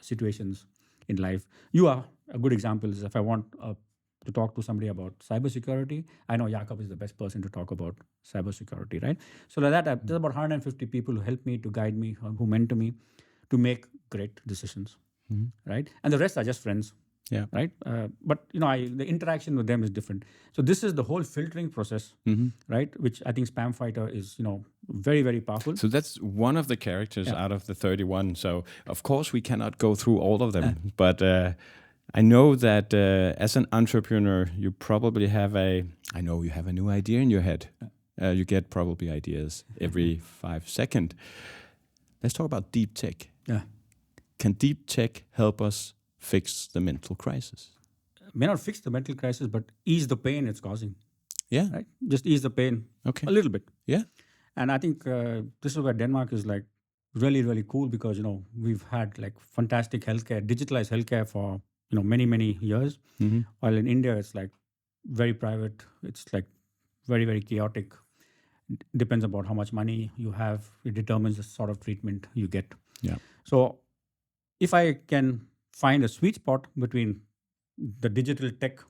situations in life. You are a good example. Is if I want to talk to somebody about cybersecurity, I know Jakob is the best person to talk about cybersecurity, right? So like that, there's about 150 people who help me, to guide me, who mentor me to make great decisions, right? And the rest are just friends. Yeah. Right. But the interaction with them is different. So this is the whole filtering process, right? Which I think Spamfighter is, very, very powerful. So that's one of the characters out of the 31. So of course we cannot go through all of them, but I know that as an entrepreneur, you probably have I know you have a new idea in your head. You get probably ideas every 5 seconds. Let's talk about deep tech. Yeah. Can deep tech help us fix the mental crisis? May not fix the mental crisis, but ease the pain it's causing. Yeah. Right? Just ease the pain a little bit. Yeah. And I think this is where Denmark is like really, really cool because, we've had like fantastic healthcare, digitalized healthcare for, many, many years. While in India, it's like very private. It's like very, very chaotic. Depends about how much money you have. It determines the sort of treatment you get. Yeah. So if I can find a sweet spot between the digital tech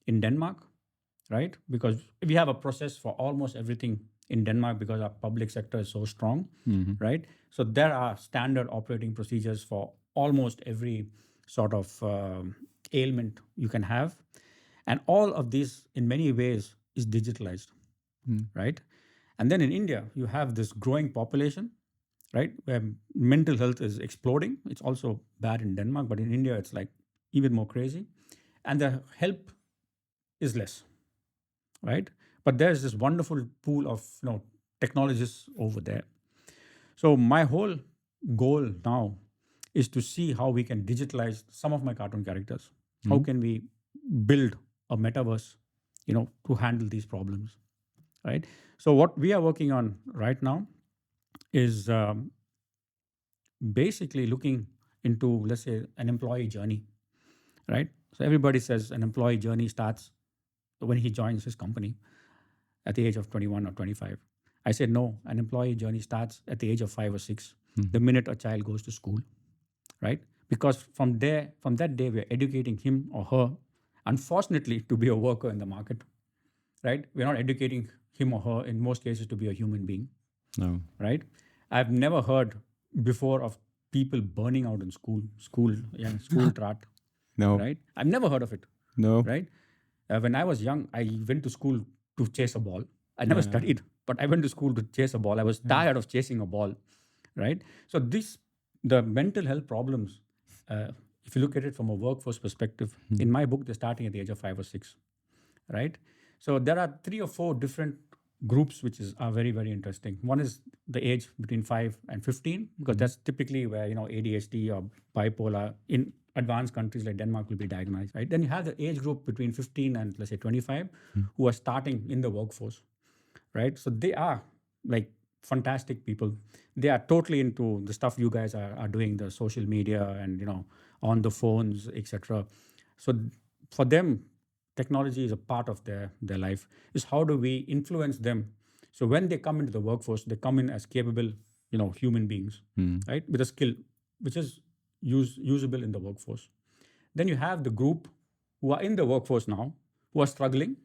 in Denmark, right? Because we have a process for almost everything in Denmark because our public sector is so strong, right? So there are standard operating procedures for almost every sort of ailment you can have. And all of this in many ways is digitalized, right? And then in India, you have this growing population, right? Where mental health is exploding. It's also bad in Denmark, but in India, it's like even more crazy. And the help is less, right? But there's this wonderful pool of technologists over there. So my whole goal now is to see how we can digitalize some of my cartoon characters. How can we build a metaverse, to handle these problems, right? So what we are working on right now is basically looking into, let's say, an employee journey, right? So everybody says an employee journey starts when he joins his company at the age of 21 or 25. I said, no, an employee journey starts at the age of 5 or 6, the minute a child goes to school, right? Because from that day, we're educating him or her, unfortunately, to be a worker in the market, right? We're not educating him or her, in most cases, to be a human being, No. right? I've never heard before of people burning out in school trat, No. right? I've never heard of it, No. right? When I was young, I went to school to chase a ball. I never studied, but I went to school to chase a ball. I was tired of chasing a ball, right? So the mental health problems, if you look at it from a workforce perspective, in my book, they're starting at the age of 5 or 6, right? So there are 3 or 4 different groups which are very, very interesting. One is the age between 5 and 15, because that's typically where ADHD or bipolar in advanced countries like Denmark will be diagnosed, right? Then you have the age group between 15 and, let's say, 25, who are starting in the workforce, right? So they are like fantastic people. They are totally into the stuff you guys are doing, the social media and on the phones, etc. So for them, technology is a part of their life. Is how do we influence them? So when they come into the workforce, they come in as capable, human beings, right, with a skill which is usable in the workforce. Then you have the group who are in the workforce now, who are struggling,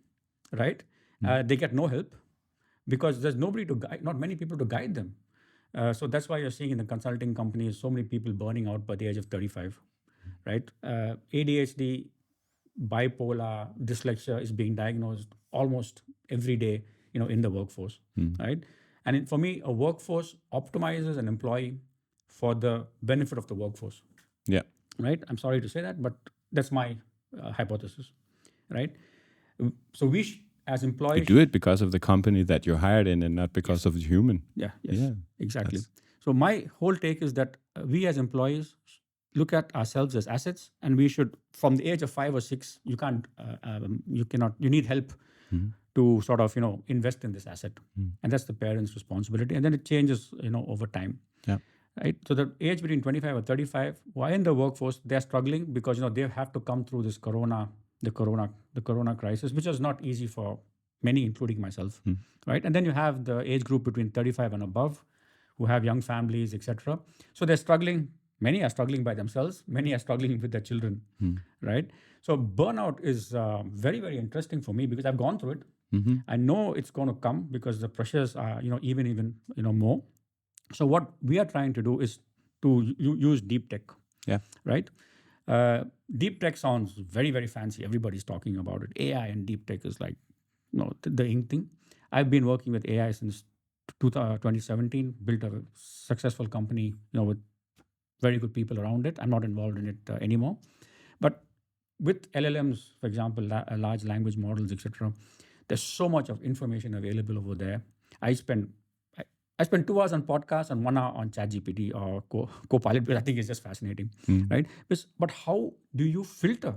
right? They get no help because there's nobody to guide, not many people to guide them. So that's why you're seeing in the consulting companies so many people burning out by the age of 35, right? ADHD, bipolar, dyslexia is being diagnosed almost every day, in the workforce, right? And for me, a workforce optimizes an employee for the benefit of the workforce. Yeah. Right? I'm sorry to say that, but that's my hypothesis, right? So as You employees, do it because of the company that you're hired in and not because of the human. yes, exactly. That's- So my whole take is that we as employees look at ourselves as assets, and we should, from the age of 5 or 6, you need help to sort of invest in this asset, and that's the parents' responsibility, and then it changes over time. Yeah. Right. So the age between 25 or 35, who are in the workforce, they're struggling because they have to come through this the corona crisis, which is not easy for many, including myself. Right. And then you have the age group between 35 and above, who have young families, etc. So they're struggling. Many are struggling by themselves. Many are struggling with their children. Right. So burnout is very, very interesting for me because I've gone through it. I know it's going to come because the pressures are even more. So what we are trying to do is to use deep tech. Yeah. Right. Deep tech sounds very, very fancy. Everybody's talking about it. AI and deep tech is like the in thing. I've been working with AI since 2017. Built a successful company, with very good people around it. I'm not involved in it anymore. But with LLMs, for example, large language models, etc., there's so much of information available over there. I spend 2 hours on podcasts and 1 hour on ChatGPT or Copilot, which I think is just fascinating, right? But how do you filter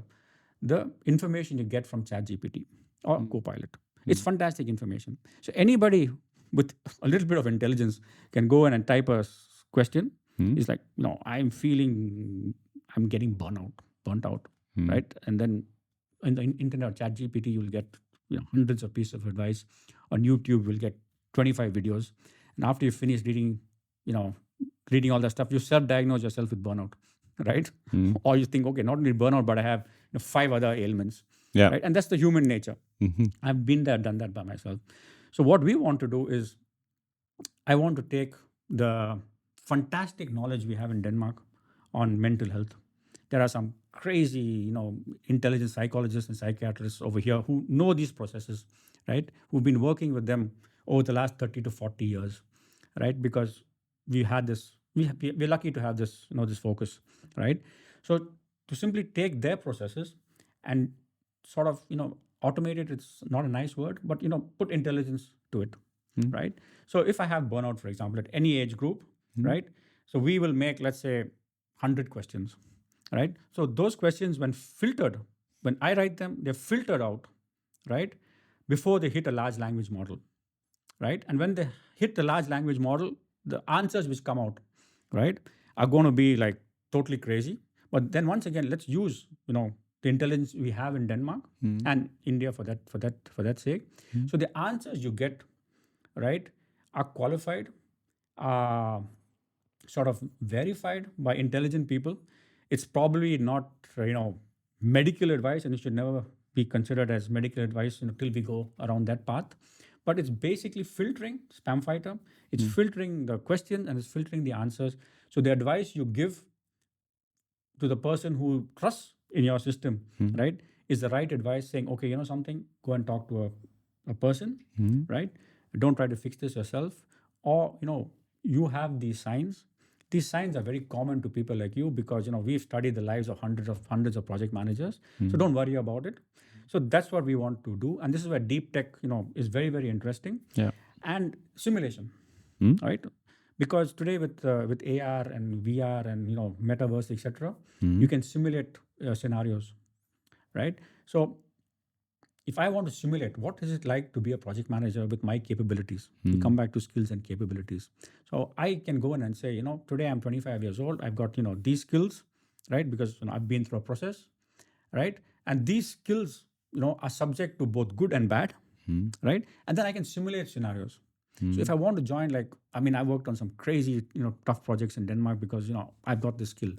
the information you get from ChatGPT or Copilot? It's fantastic information. So anybody with a little bit of intelligence can go in and type a question. It's like, I'm getting burnt out, right? And then in the internet, ChatGPT, you'll get hundreds of pieces of advice. On YouTube, you'll get 25 videos. And after you finish reading all that stuff, you self-diagnose yourself with burnout, right? Or you think, okay, not only burnout, but I have 5 other ailments. Yeah. Right? And that's the human nature. I've been there, done that by myself. So what we want to do is, I want to take the fantastic knowledge we have in Denmark on mental health. There are some crazy, intelligent psychologists and psychiatrists over here who know these processes, right? Who've been working with them over the last 30 to 40 years, right? Because we had this, we're lucky to have this, this focus, right? So to simply take their processes and sort of, automated, it's not a nice word, but put intelligence to it, right? So if I have burnout, for example, at any age group, right? So we will make, let's say, 100 questions, right? So those questions, when filtered, when I write them, they're filtered out, right? Before they hit a large language model, right? And when they hit the large language model, the answers which come out, right, are going to be like totally crazy. But then once again, let's use, the intelligence we have in Denmark and India for that sake. So the answers you get, right, are qualified, sort of verified by intelligent people. It's probably not, medical advice, and it should never be considered as medical advice, till we go around that path. But it's basically filtering, Spamfighter. It's filtering the questions and it's filtering the answers. So the advice you give to the person who trusts in your system, right, is the right advice, saying, okay, something, go and talk to a person, right? Don't try to fix this yourself. Or, you have these signs. These signs are very common to people like you because, we've studied the lives of hundreds of project managers. So don't worry about it. So that's what we want to do. And this is where deep tech, is very, very interesting. Yeah. And simulation, right? Because today with AR and VR and, metaverse, etc., you can simulate scenarios, right? So if I want to simulate, what is it like to be a project manager with my capabilities? We come back to skills and capabilities. So I can go in and say, today I'm 25 years old. I've got, these skills, right? Because I've been through a process, right? And these skills, are subject to both good and bad, right? And then I can simulate scenarios. So if I want to join, I worked on some crazy, tough projects in Denmark because, I've got this skill.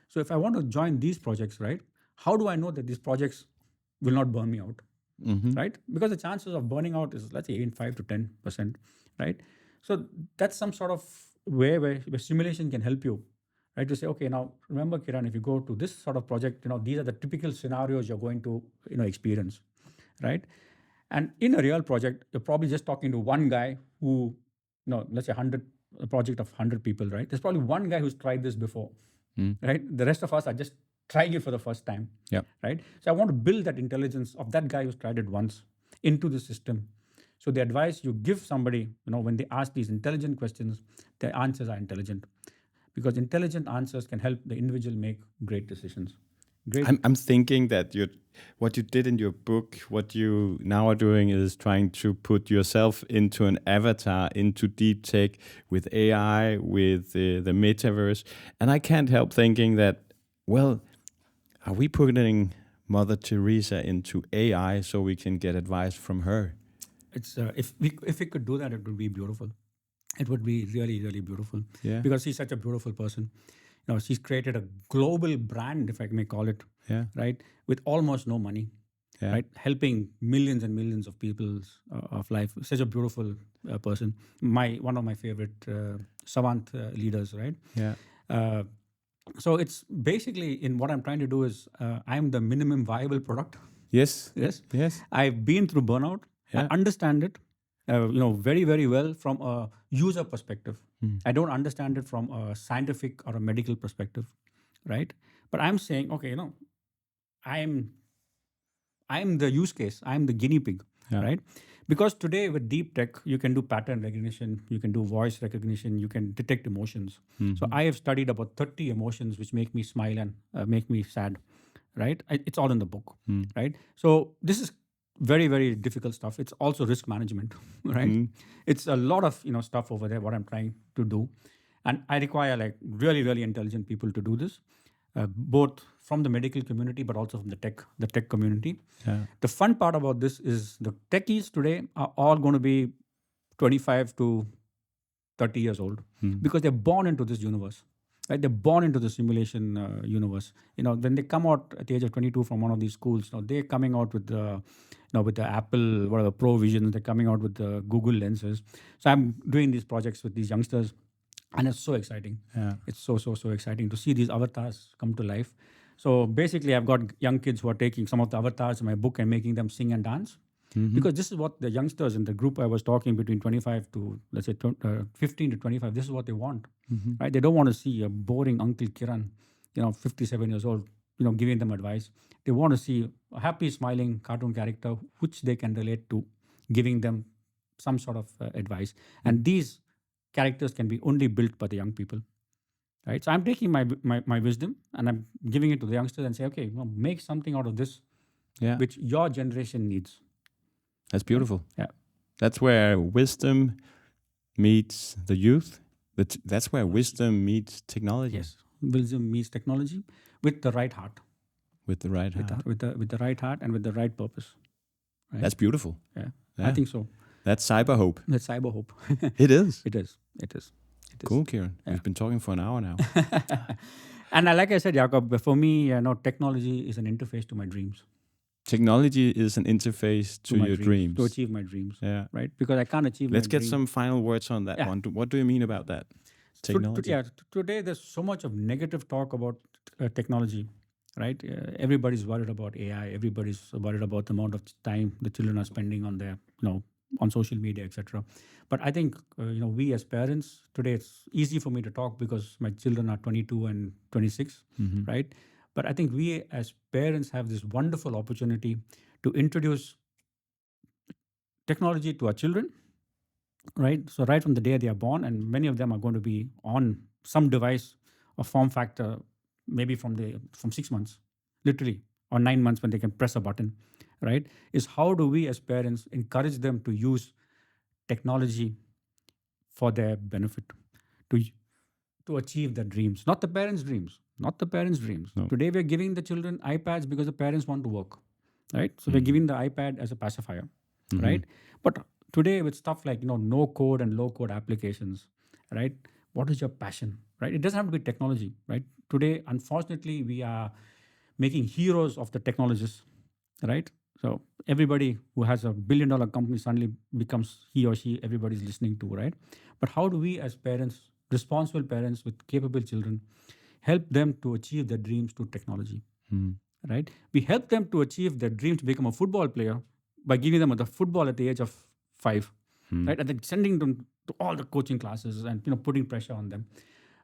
So if I want to join these projects, right, how do I know that these projects will not burn me out, right? Because the chances of burning out is, let's say, even 5 to 10%, right? So that's some sort of way where simulation can help you, right? To say, okay, now remember, Kiran, if you go to this sort of project, these are the typical scenarios you're going to, experience, right? And in a real project, you're probably just talking to one guy who, let's say a project of 100 people, right? There's probably one guy who's tried this before, right? The rest of us are just trying it for the first time, right? So I want to build that intelligence of that guy who's tried it once into the system. So the advice you give somebody, when they ask these intelligent questions, their answers are intelligent. Because intelligent answers can help the individual make great decisions. I'm thinking that what you did in your book, what you now are doing is trying to put yourself into an avatar, into deep tech with AI, with the metaverse. And I can't help thinking that, well, are we putting Mother Teresa into AI so we can get advice from her? It's if we could do that, it would be beautiful. It would be really, really beautiful. Yeah. Because she's such a beautiful person. She's created a global brand, if I may call it, right, with almost no money, right, helping millions and millions of people's of life. Such a beautiful person. One of my favorite savant leaders, right? Yeah. So it's basically, in what I'm trying to do is, I'm the minimum viable product. Yes. I've been through burnout. I understand it, very, very well from a user perspective. I don't understand it from a scientific or a medical perspective, right? But I'm saying, okay, I'm the use case. I'm the guinea pig, right? Because today with deep tech, you can do pattern recognition, you can do voice recognition, you can detect emotions. So I have studied about 30 emotions which make me smile and make me sad, right? It's all in the book, right? So this is very, very difficult stuff. It's also risk management, right? It's a lot of stuff over there, what I'm trying to do. And I require really, really intelligent people to do this, both from the medical community, but also from the tech community. The fun part about this is the techies today are all going to be 25 to 30 years old because they're born into this universe. Right, they're born into the simulation universe. When they come out at the age of 22 from one of these schools, they're coming out with the, with the Apple, whatever, Pro Vision. They're coming out with the Google lenses. So I'm doing these projects with these youngsters, and it's so exciting. It's so exciting to see these avatars come to life. So basically, I've got young kids who are taking some of the avatars in my book and making them sing and dance. Because this is what the youngsters in the group I was talking between 25 to, let's say, 15 to 25, this is what they want, right? They don't want to see a boring Uncle Kiran, 57 years old, giving them advice. They want to see a happy, smiling cartoon character which they can relate to, giving them some sort of advice. And these characters can be only built by the young people, right? So I'm taking my wisdom and I'm giving it to the youngsters and say, okay, make something out of this, Yeah. which your generation needs. That's beautiful. Yeah. That's where wisdom meets the youth. That's where wisdom meets technology. Yes, wisdom meets technology with the right heart, With the right heart. with the right heart and with the right purpose. Right? That's beautiful. Yeah, Yeah. I think so. That's CyberHope. That's CyberHope. It is. It is. It is. It is. Cool, Kiran. Yeah. We've been talking for an hour now. And like I said, Jakob, for me, technology is an interface to my dreams. Technology is an interface to my your dreams. To achieve my dreams. Yeah. Right? Because I can't achieve Let's my get dream. some final words on that Yeah. one. What do you mean about that? Technology. Today there's so much of negative talk about technology, right? Everybody's worried about AI. Everybody's worried about the amount of time the children are spending on their, on social media, etc. But I think, we as parents today, it's easy for me to talk because my children are 22 and 26, right? But I think we as parents have this wonderful opportunity to introduce technology to our children, right? So right from the day they are born, and many of them are going to be on some device or form factor, maybe from 6 months, literally, or 9 months when they can press a button, right? Is how do we as parents encourage them to use technology for their benefit, to achieve their dreams, not the parents' dreams, not the parents' dreams. No. Today we're giving the children iPads because the parents want to work, right? So we're giving the iPad as a pacifier, right? But today with stuff like no code and low code applications, right? What is your passion, right? It doesn't have to be technology, right? Today, unfortunately, we are making heroes of the technologists, right? So everybody who has a $1 billion company suddenly becomes he or she everybody's listening to, right? But how do we as parents, responsible parents with capable children, help them to achieve their dreams through technology, right? We help them to achieve their dream to become a football player by giving them the football at the age of 5, right? And then sending them to all the coaching classes and putting pressure on them.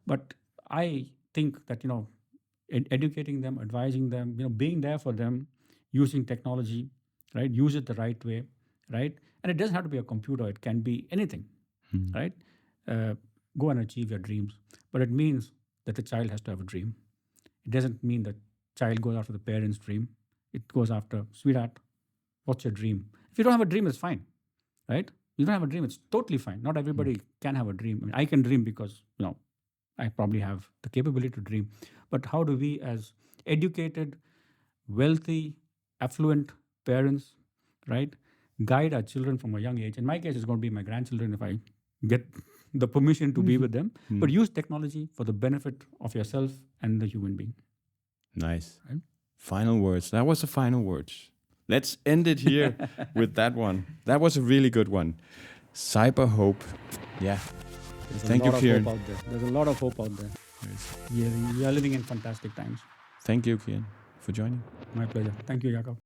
But I think that educating them, advising them, being there for them, using technology, right? Use it the right way, right? And it doesn't have to be a computer; it can be anything, right? Go and achieve your dreams, but it means that the child has to have a dream. It doesn't mean that child goes after the parents' dream. It goes after, sweetheart, what's your dream? If you don't have a dream, it's fine, right? You don't have a dream, it's totally fine. Not everybody can have a dream. I mean, I can dream because, I probably have the capability to dream. But how do we as educated, wealthy, affluent parents, right, guide our children from a young age? In my case, it's going to be my grandchildren if I get the permission to be with them. But use technology for the benefit of yourself and the human being. Nice. Right? Final words. That was the final words. Let's end it here with that one. That was a really good one. CyberHope. Yeah. Thank you, Kiran. There's a lot of hope out there. Yes. We are living in fantastic times. Thank you, Kiran, for joining. My pleasure. Thank you, Jakob.